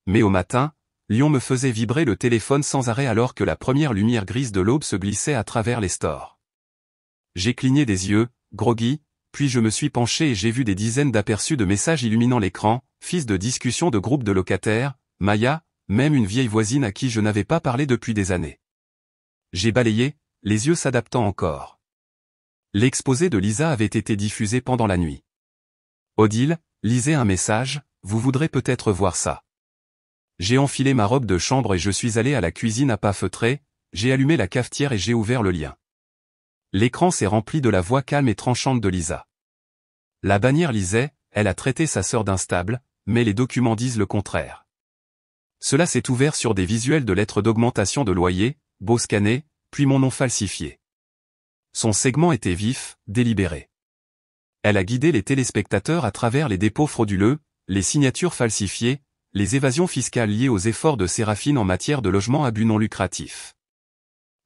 Mais au matin, Lyon me faisait vibrer le téléphone sans arrêt alors que la première lumière grise de l'aube se glissait à travers les stores. J'ai cligné des yeux, groggy, puis je me suis penché et j'ai vu des dizaines d'aperçus de messages illuminant l'écran, fils de discussions de groupes de locataires, Maya, même une vieille voisine à qui je n'avais pas parlé depuis des années. J'ai balayé, les yeux s'adaptant encore. L'exposé de Lisa avait été diffusé pendant la nuit. Odile, lisez un message, vous voudrez peut-être voir ça. J'ai enfilé ma robe de chambre et je suis allé à la cuisine à pas feutrés, j'ai allumé la cafetière et j'ai ouvert le lien. L'écran s'est rempli de la voix calme et tranchante de Lisa. La bannière lisait, elle a traité sa sœur d'instable, mais les documents disent le contraire. Cela s'est ouvert sur des visuels de lettres d'augmentation de loyer, beau scannés, puis mon nom falsifié. Son segment était vif, délibéré. Elle a guidé les téléspectateurs à travers les dépôts frauduleux, les signatures falsifiées, les évasions fiscales liées aux efforts de Séraphine en matière de logement à but non lucratif.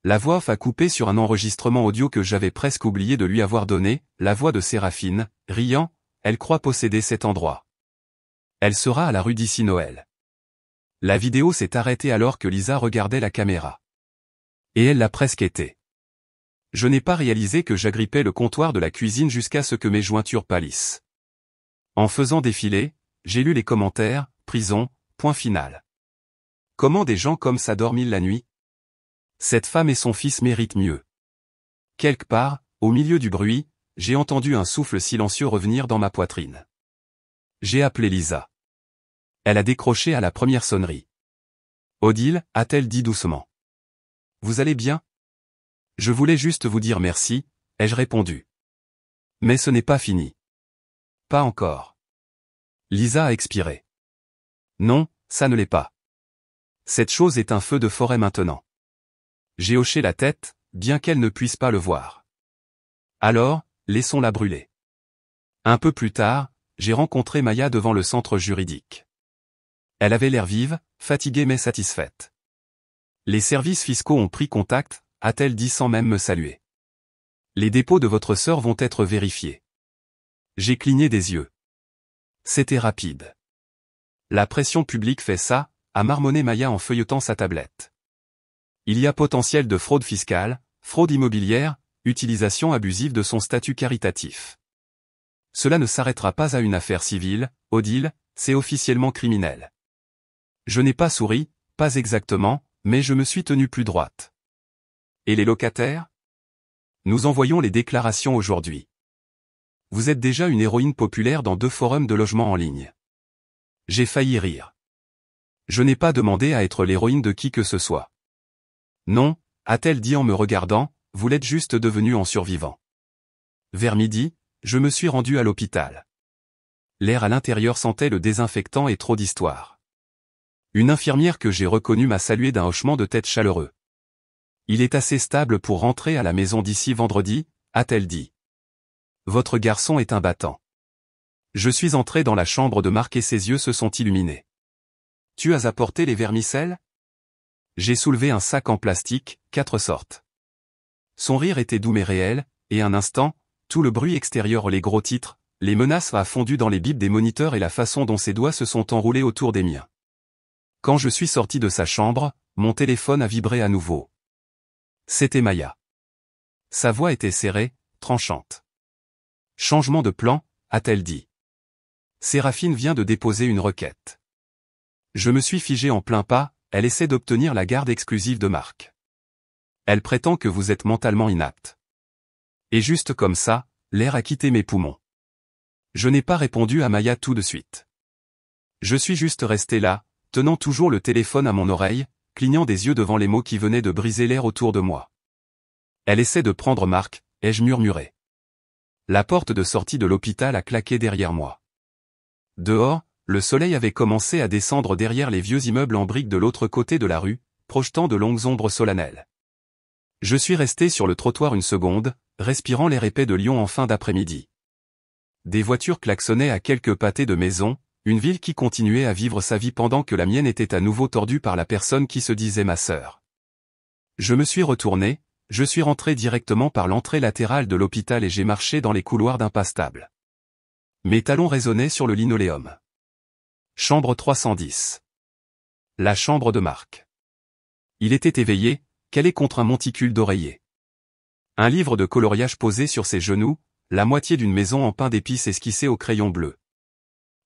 La voix off a coupé sur un enregistrement audio que j'avais presque oublié de lui avoir donné, la voix de Séraphine, riant, elle croit posséder cet endroit. Elle sera à la rue d'ici Noël. La vidéo s'est arrêtée alors que Lisa regardait la caméra. Et elle l'a presque été. Je n'ai pas réalisé que j'agrippais le comptoir de la cuisine jusqu'à ce que mes jointures pâlissent. En faisant défiler, j'ai lu les commentaires, prison, point final. Comment des gens comme ça dorment-ils la nuit? Cette femme et son fils méritent mieux. Quelque part, au milieu du bruit, j'ai entendu un souffle silencieux revenir dans ma poitrine. J'ai appelé Lisa. Elle a décroché à la première sonnerie. Odile, a-t-elle dit doucement. Vous allez bien? Je voulais juste vous dire merci, ai-je répondu. Mais ce n'est pas fini. Pas encore. Lisa a expiré. Non, ça ne l'est pas. Cette chose est un feu de forêt maintenant. J'ai hoché la tête, bien qu'elle ne puisse pas le voir. Alors, laissons-la brûler. Un peu plus tard, j'ai rencontré Maya devant le centre juridique. Elle avait l'air vive, fatiguée mais satisfaite. Les services fiscaux ont pris contact, a-t-elle dit sans même me saluer. Les dépôts de votre sœur vont être vérifiés. J'ai cligné des yeux. C'était rapide. La pression publique fait ça, a marmonné Maya en feuilletant sa tablette. Il y a potentiel de fraude fiscale, fraude immobilière, utilisation abusive de son statut caritatif. Cela ne s'arrêtera pas à une affaire civile, Odile, c'est officiellement criminel. Je n'ai pas souri, pas exactement, mais je me suis tenue plus droite. Et les locataires? Nous envoyons les déclarations aujourd'hui. Vous êtes déjà une héroïne populaire dans 2 forums de logement en ligne. J'ai failli rire. Je n'ai pas demandé à être l'héroïne de qui que ce soit. Non, a-t-elle dit en me regardant, vous l'êtes juste devenu en survivant. Vers midi, je me suis rendu à l'hôpital. L'air à l'intérieur sentait le désinfectant et trop d'histoire. Une infirmière que j'ai reconnue m'a salué d'un hochement de tête chaleureux. Il est assez stable pour rentrer à la maison d'ici vendredi, a-t-elle dit. Votre garçon est un battant. Je suis entré dans la chambre de Marc et ses yeux se sont illuminés. Tu as apporté les vermicelles? J'ai soulevé un sac en plastique, 4 sortes. Son rire était doux mais réel, et un instant, tout le bruit extérieur, les gros titres, les menaces a fondu dans les bips des moniteurs et la façon dont ses doigts se sont enroulés autour des miens. Quand je suis sorti de sa chambre, mon téléphone a vibré à nouveau. C'était Maya. Sa voix était serrée, tranchante. Changement de plan, a-t-elle dit. Séraphine vient de déposer une requête. Je me suis figé en plein pas, elle essaie d'obtenir la garde exclusive de Marc. Elle prétend que vous êtes mentalement inapte. Et juste comme ça, l'air a quitté mes poumons. Je n'ai pas répondu à Maya tout de suite. Je suis juste resté là, tenant toujours le téléphone à mon oreille, clignant des yeux devant les mots qui venaient de briser l'air autour de moi. Elle essaie de prendre Marc, ai-je murmuré. La porte de sortie de l'hôpital a claqué derrière moi. Dehors, le soleil avait commencé à descendre derrière les vieux immeubles en briques de l'autre côté de la rue, projetant de longues ombres solennelles. Je suis resté sur le trottoir une seconde, respirant l'air épais de Lyon en fin d'après-midi. Des voitures klaxonnaient à quelques pâtés de maisons, une ville qui continuait à vivre sa vie pendant que la mienne était à nouveau tordue par la personne qui se disait ma sœur. Je me suis retourné, je suis rentré directement par l'entrée latérale de l'hôpital et j'ai marché dans les couloirs d'impastables. Mes talons résonnaient sur le linoléum. Chambre 310. La chambre de Marc. Il était éveillé, calé contre un monticule d'oreiller. Un livre de coloriage posé sur ses genoux, la moitié d'une maison en pain d'épices esquissée au crayon bleu.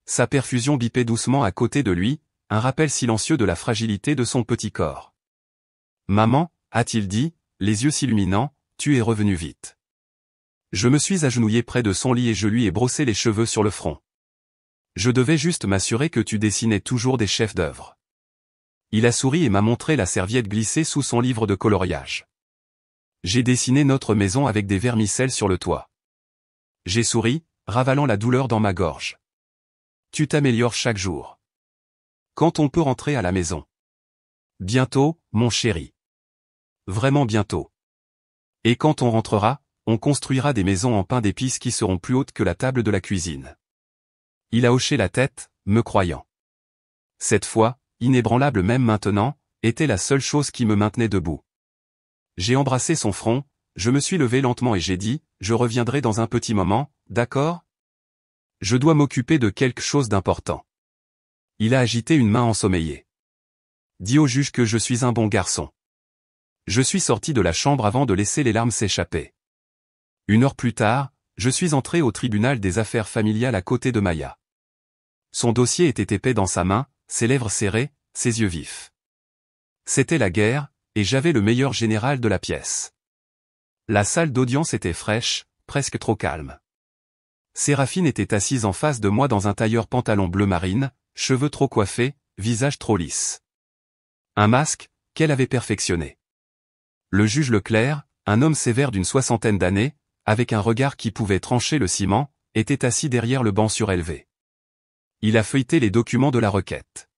Sa perfusion bipait doucement à côté de lui, un rappel silencieux de la fragilité de son petit corps. « Maman » a-t-il dit, les yeux s'illuminant, « tu es revenu vite. » Je me suis agenouillé près de son lit et je lui ai brossé les cheveux sur le front. Je devais juste m'assurer que tu dessinais toujours des chefs d'œuvre. Il a souri et m'a montré la serviette glissée sous son livre de coloriage. J'ai dessiné notre maison avec des vermicelles sur le toit. J'ai souri, ravalant la douleur dans ma gorge. Tu t'améliores chaque jour. Quand on peut rentrer à la maison? Bientôt, mon chéri. Vraiment bientôt. Et quand on rentrera, on construira des maisons en pain d'épices qui seront plus hautes que la table de la cuisine. Il a hoché la tête, me croyant. Cette foi, inébranlable même maintenant, était la seule chose qui me maintenait debout. J'ai embrassé son front, je me suis levé lentement et j'ai dit, je reviendrai dans un petit moment, d'accord? Je dois m'occuper de quelque chose d'important. Il a agité une main ensommeillée. Dis au juge que je suis un bon garçon. Je suis sorti de la chambre avant de laisser les larmes s'échapper. 1 heure plus tard, je suis entré au tribunal des affaires familiales à côté de Maya. Son dossier était épais dans sa main, ses lèvres serrées, ses yeux vifs. C'était la guerre, et j'avais le meilleur général de la pièce. La salle d'audience était fraîche, presque trop calme. Séraphine était assise en face de moi dans un tailleur pantalon bleu marine, cheveux trop coiffés, visage trop lisse. Un masque, qu'elle avait perfectionné. Le juge Leclerc, un homme sévère d'une 60aine d'années, avec un regard qui pouvait trancher le ciment, était assis derrière le banc surélevé. Il a feuilleté les documents de la requête.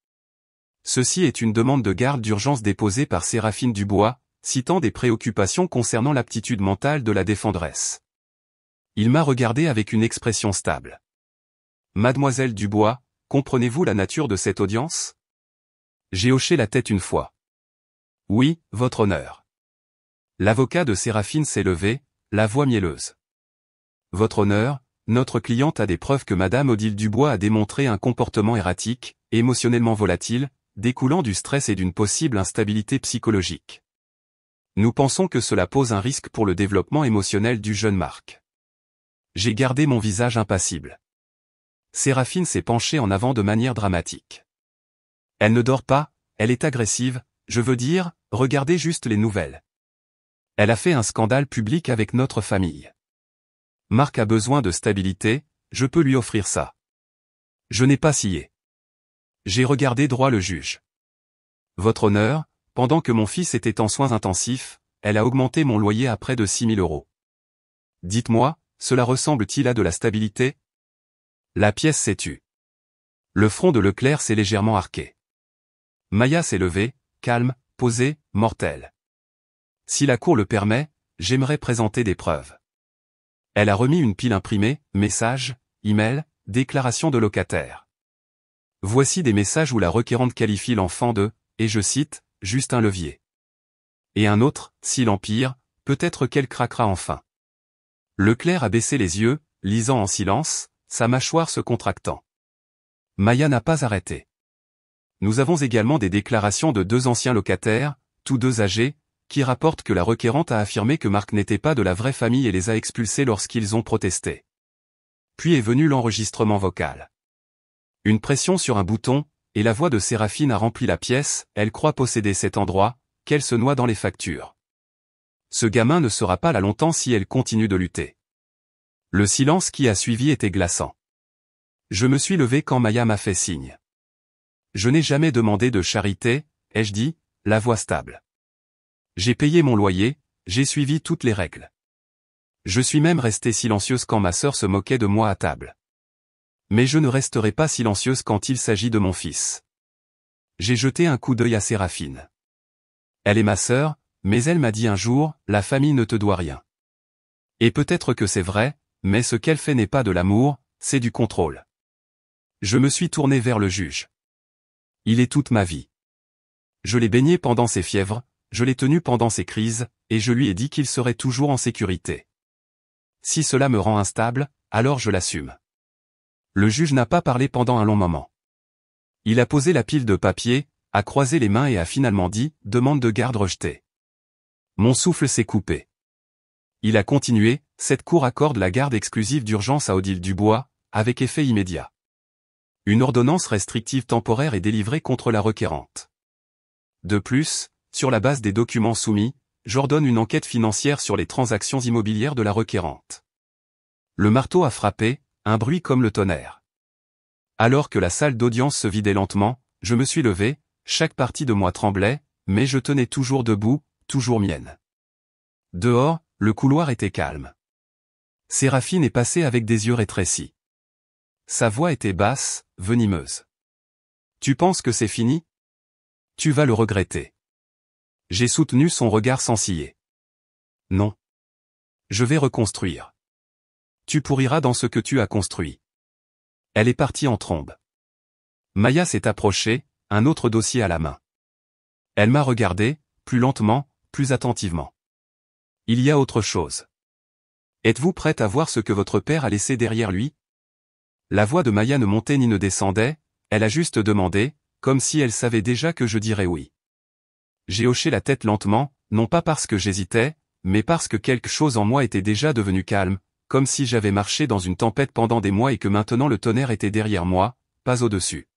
Ceci est une demande de garde d'urgence déposée par Séraphine Dubois, citant des préoccupations concernant l'aptitude mentale de la défenderesse. Il m'a regardé avec une expression stable. Mademoiselle Dubois, comprenez-vous la nature de cette audience? J'ai hoché la tête une fois. Oui, votre honneur. L'avocat de Séraphine s'est levé, la voix mielleuse. Votre honneur, notre cliente a des preuves que Madame Odile Dubois a démontré un comportement erratique, émotionnellement volatile, découlant du stress et d'une possible instabilité psychologique. Nous pensons que cela pose un risque pour le développement émotionnel du jeune Marc. J'ai gardé mon visage impassible. Séraphine s'est penchée en avant de manière dramatique. Elle ne dort pas, elle est agressive, je veux dire, regardez juste les nouvelles. Elle a fait un scandale public avec notre famille. Marc a besoin de stabilité, je peux lui offrir ça. Je n'ai pas scié. J'ai regardé droit le juge. Votre honneur, pendant que mon fils était en soins intensifs, elle a augmenté mon loyer à près de 6 000 €. Dites-moi, cela ressemble-t-il à de la stabilité? La pièce s'est tue. Le front de Leclerc s'est légèrement arqué. Maya s'est levée, calme, posée, mortelle. Si la cour le permet, j'aimerais présenter des preuves. Elle a remis une pile imprimée, messages, emails, déclarations de locataires. Voici des messages où la requérante qualifie l'enfant de, et je cite, juste un levier. Et un autre, si l'empire, peut-être qu'elle craquera enfin. Leclerc a baissé les yeux, lisant en silence, sa mâchoire se contractant. Maya n'a pas arrêté. Nous avons également des déclarations de 2 anciens locataires, tous 2 âgés, qui rapportent que la requérante a affirmé que Marc n'était pas de la vraie famille et les a expulsés lorsqu'ils ont protesté. Puis est venu l'enregistrement vocal. Une pression sur un bouton, et la voix de Séraphine a rempli la pièce, elle croit posséder cet endroit, qu'elle se noie dans les factures. Ce gamin ne sera pas là longtemps si elle continue de lutter. Le silence qui a suivi était glaçant. Je me suis levé quand Maya m'a fait signe. Je n'ai jamais demandé de charité, ai-je dit, la voix stable. J'ai payé mon loyer, j'ai suivi toutes les règles. Je suis même restée silencieuse quand ma sœur se moquait de moi à table. Mais je ne resterai pas silencieuse quand il s'agit de mon fils. J'ai jeté un coup d'œil à Séraphine. Elle est ma sœur, mais elle m'a dit un jour, la famille ne te doit rien. Et peut-être que c'est vrai, mais ce qu'elle fait n'est pas de l'amour, c'est du contrôle. Je me suis tourné vers le juge. Il est toute ma vie. Je l'ai baigné pendant ses fièvres, je l'ai tenu pendant ses crises, et je lui ai dit qu'il serait toujours en sécurité. Si cela me rend instable, alors je l'assume. Le juge n'a pas parlé pendant un long moment. Il a posé la pile de papier, a croisé les mains et a finalement dit « demande de garde rejetée ». Mon souffle s'est coupé. Il a continué « cette cour accorde la garde exclusive d'urgence à Odile Dubois, avec effet immédiat. Une ordonnance restrictive temporaire est délivrée contre la requérante. De plus, sur la base des documents soumis, j'ordonne une enquête financière sur les transactions immobilières de la requérante. » Le marteau a frappé, un bruit comme le tonnerre. Alors que la salle d'audience se vidait lentement, je me suis levé, chaque partie de moi tremblait, mais je tenais toujours debout, toujours mienne. Dehors, le couloir était calme. Séraphine est passée avec des yeux rétrécis. Sa voix était basse, venimeuse. Tu penses que c'est fini? Tu vas le regretter. J'ai soutenu son regard sans ciller. Non. Je vais reconstruire. Tu pourriras dans ce que tu as construit. Elle est partie en trombe. Maya s'est approchée, un autre dossier à la main. Elle m'a regardé, plus lentement, plus attentivement. Il y a autre chose. Êtes-vous prête à voir ce que votre père a laissé derrière lui? La voix de Maya ne montait ni ne descendait, elle a juste demandé, comme si elle savait déjà que je dirais oui. J'ai hoché la tête lentement, non pas parce que j'hésitais, mais parce que quelque chose en moi était déjà devenu calme, comme si j'avais marché dans une tempête pendant des mois et que maintenant le tonnerre était derrière moi, pas au-dessus.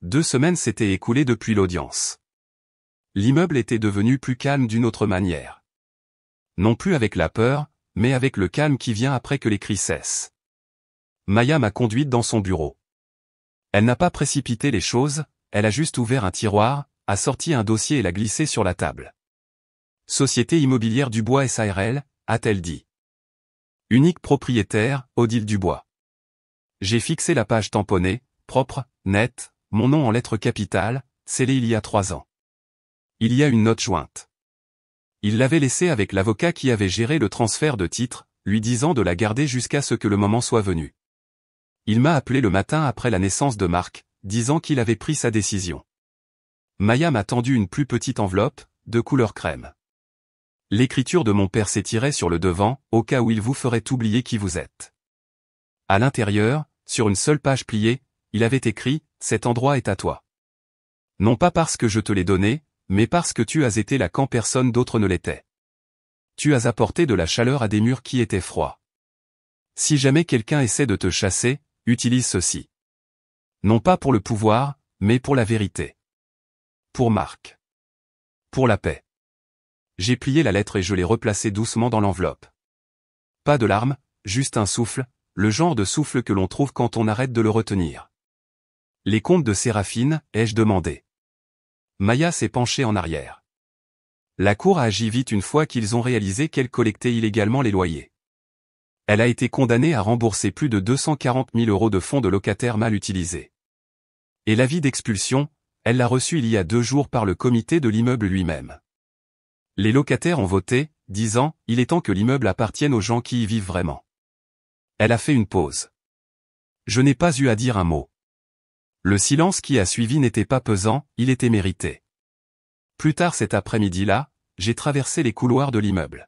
2 semaines s'étaient écoulées depuis l'audience. L'immeuble était devenu plus calme d'une autre manière. Non plus avec la peur, mais avec le calme qui vient après que les cris cessent. Maya m'a conduite dans son bureau. Elle n'a pas précipité les choses, elle a juste ouvert un tiroir, a sorti un dossier et l'a glissé sur la table. Société immobilière Dubois SARL, a-t-elle dit. Unique propriétaire, Odile Dubois. J'ai fixé la page tamponnée, propre, net, mon nom en lettres capitales, scellé il y a 3 ans. Il y a une note jointe. Il l'avait laissée avec l'avocat qui avait géré le transfert de titre, lui disant de la garder jusqu'à ce que le moment soit venu. Il m'a appelé le matin après la naissance de Marc, disant qu'il avait pris sa décision. Maya m'a tendu une plus petite enveloppe, de couleur crème. L'écriture de mon père s'étirait sur le devant, au cas où il vous ferait oublier qui vous êtes. À l'intérieur, sur une seule page pliée, il avait écrit « Cet endroit est à toi. Non pas parce que je te l'ai donné, mais parce que tu as été là quand personne d'autre ne l'était. Tu as apporté de la chaleur à des murs qui étaient froids. Si jamais quelqu'un essaie de te chasser, utilise ceci. Non pas pour le pouvoir, mais pour la vérité. Pour Marc. Pour la paix. » J'ai plié la lettre et je l'ai replacée doucement dans l'enveloppe. Pas de larmes, juste un souffle, le genre de souffle que l'on trouve quand on arrête de le retenir. Les comptes de Séraphine, ai-je demandé. Maya s'est penchée en arrière. La cour a agi vite une fois qu'ils ont réalisé qu'elle collectait illégalement les loyers. Elle a été condamnée à rembourser plus de 240 000 € de fonds de locataires mal utilisés. Et l'avis d'expulsion, elle l'a reçu il y a 2 jours par le comité de l'immeuble lui-même. Les locataires ont voté, disant « Il est temps que l'immeuble appartienne aux gens qui y vivent vraiment ». Elle a fait une pause. Je n'ai pas eu à dire un mot. Le silence qui a suivi n'était pas pesant, il était mérité. Plus tard cet après-midi-là, j'ai traversé les couloirs de l'immeuble.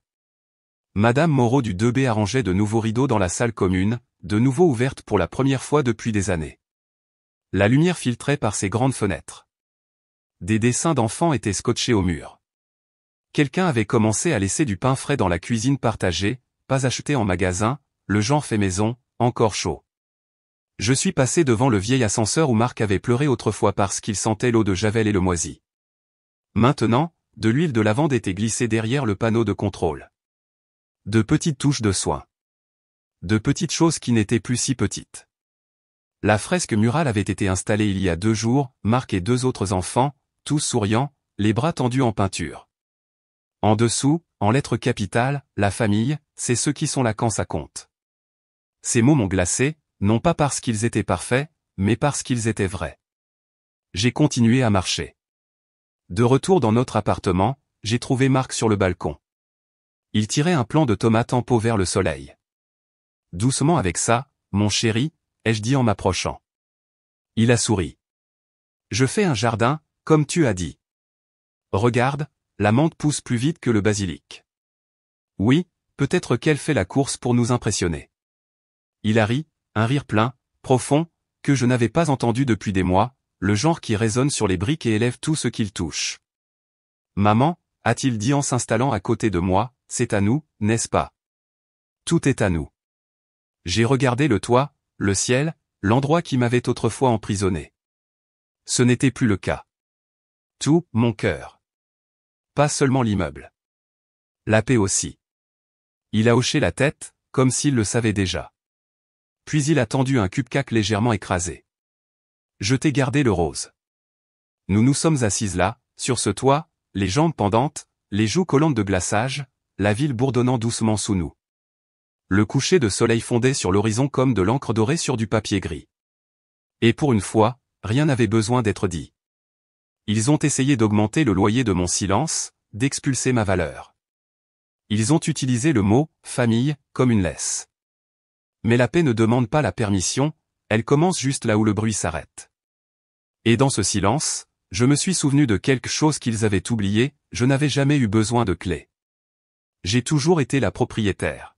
Madame Moreau du 2B arrangeait de nouveaux rideaux dans la salle commune, de nouveau ouverte pour la première fois depuis des années. La lumière filtrait par ses grandes fenêtres. Des dessins d'enfants étaient scotchés au mur. Quelqu'un avait commencé à laisser du pain frais dans la cuisine partagée, pas acheté en magasin, le genre fait maison, encore chaud. Je suis passé devant le vieil ascenseur où Marc avait pleuré autrefois parce qu'il sentait l'eau de Javel et le moisi. Maintenant, de l'huile de lavande était glissée derrière le panneau de contrôle. De petites touches de soin. De petites choses qui n'étaient plus si petites. La fresque murale avait été installée il y a 2 jours, Marc et 2 autres enfants, tous souriants, les bras tendus en peinture. En dessous, en lettres capitales, la famille, c'est ceux qui sont là quand ça compte. Ces mots m'ont glacé, non pas parce qu'ils étaient parfaits, mais parce qu'ils étaient vrais. J'ai continué à marcher. De retour dans notre appartement, j'ai trouvé Marc sur le balcon. Il tirait un plant de tomates en pot vers le soleil. Doucement avec ça, mon chéri, ai-je dit en m'approchant. Il a souri. Je fais un jardin, comme tu as dit. Regarde, la menthe pousse plus vite que le basilic. Oui, peut-être qu'elle fait la course pour nous impressionner. Il a ri, un rire plein, profond, que je n'avais pas entendu depuis des mois, le genre qui résonne sur les briques et élève tout ce qu'il touche. Maman, a-t-il dit en s'installant à côté de moi, c'est à nous, n'est-ce pas? Tout est à nous. J'ai regardé le toit, le ciel, l'endroit qui m'avait autrefois emprisonné. Ce n'était plus le cas. Tout, mon cœur. Pas seulement l'immeuble. La paix aussi. Il a hoché la tête, comme s'il le savait déjà. Puis il a tendu un cupcake légèrement écrasé. Je t'ai gardé le rose. Nous nous sommes assises là, sur ce toit, les jambes pendantes, les joues collantes de glaçage, la ville bourdonnant doucement sous nous. Le coucher de soleil fondait sur l'horizon comme de l'encre dorée sur du papier gris. Et pour une fois, rien n'avait besoin d'être dit. Ils ont essayé d'augmenter le loyer de mon silence, d'expulser ma valeur. Ils ont utilisé le mot « famille » comme une laisse. Mais la paix ne demande pas la permission, elle commence juste là où le bruit s'arrête. Et dans ce silence, je me suis souvenu de quelque chose qu'ils avaient oublié, je n'avais jamais eu besoin de clé. J'ai toujours été la propriétaire.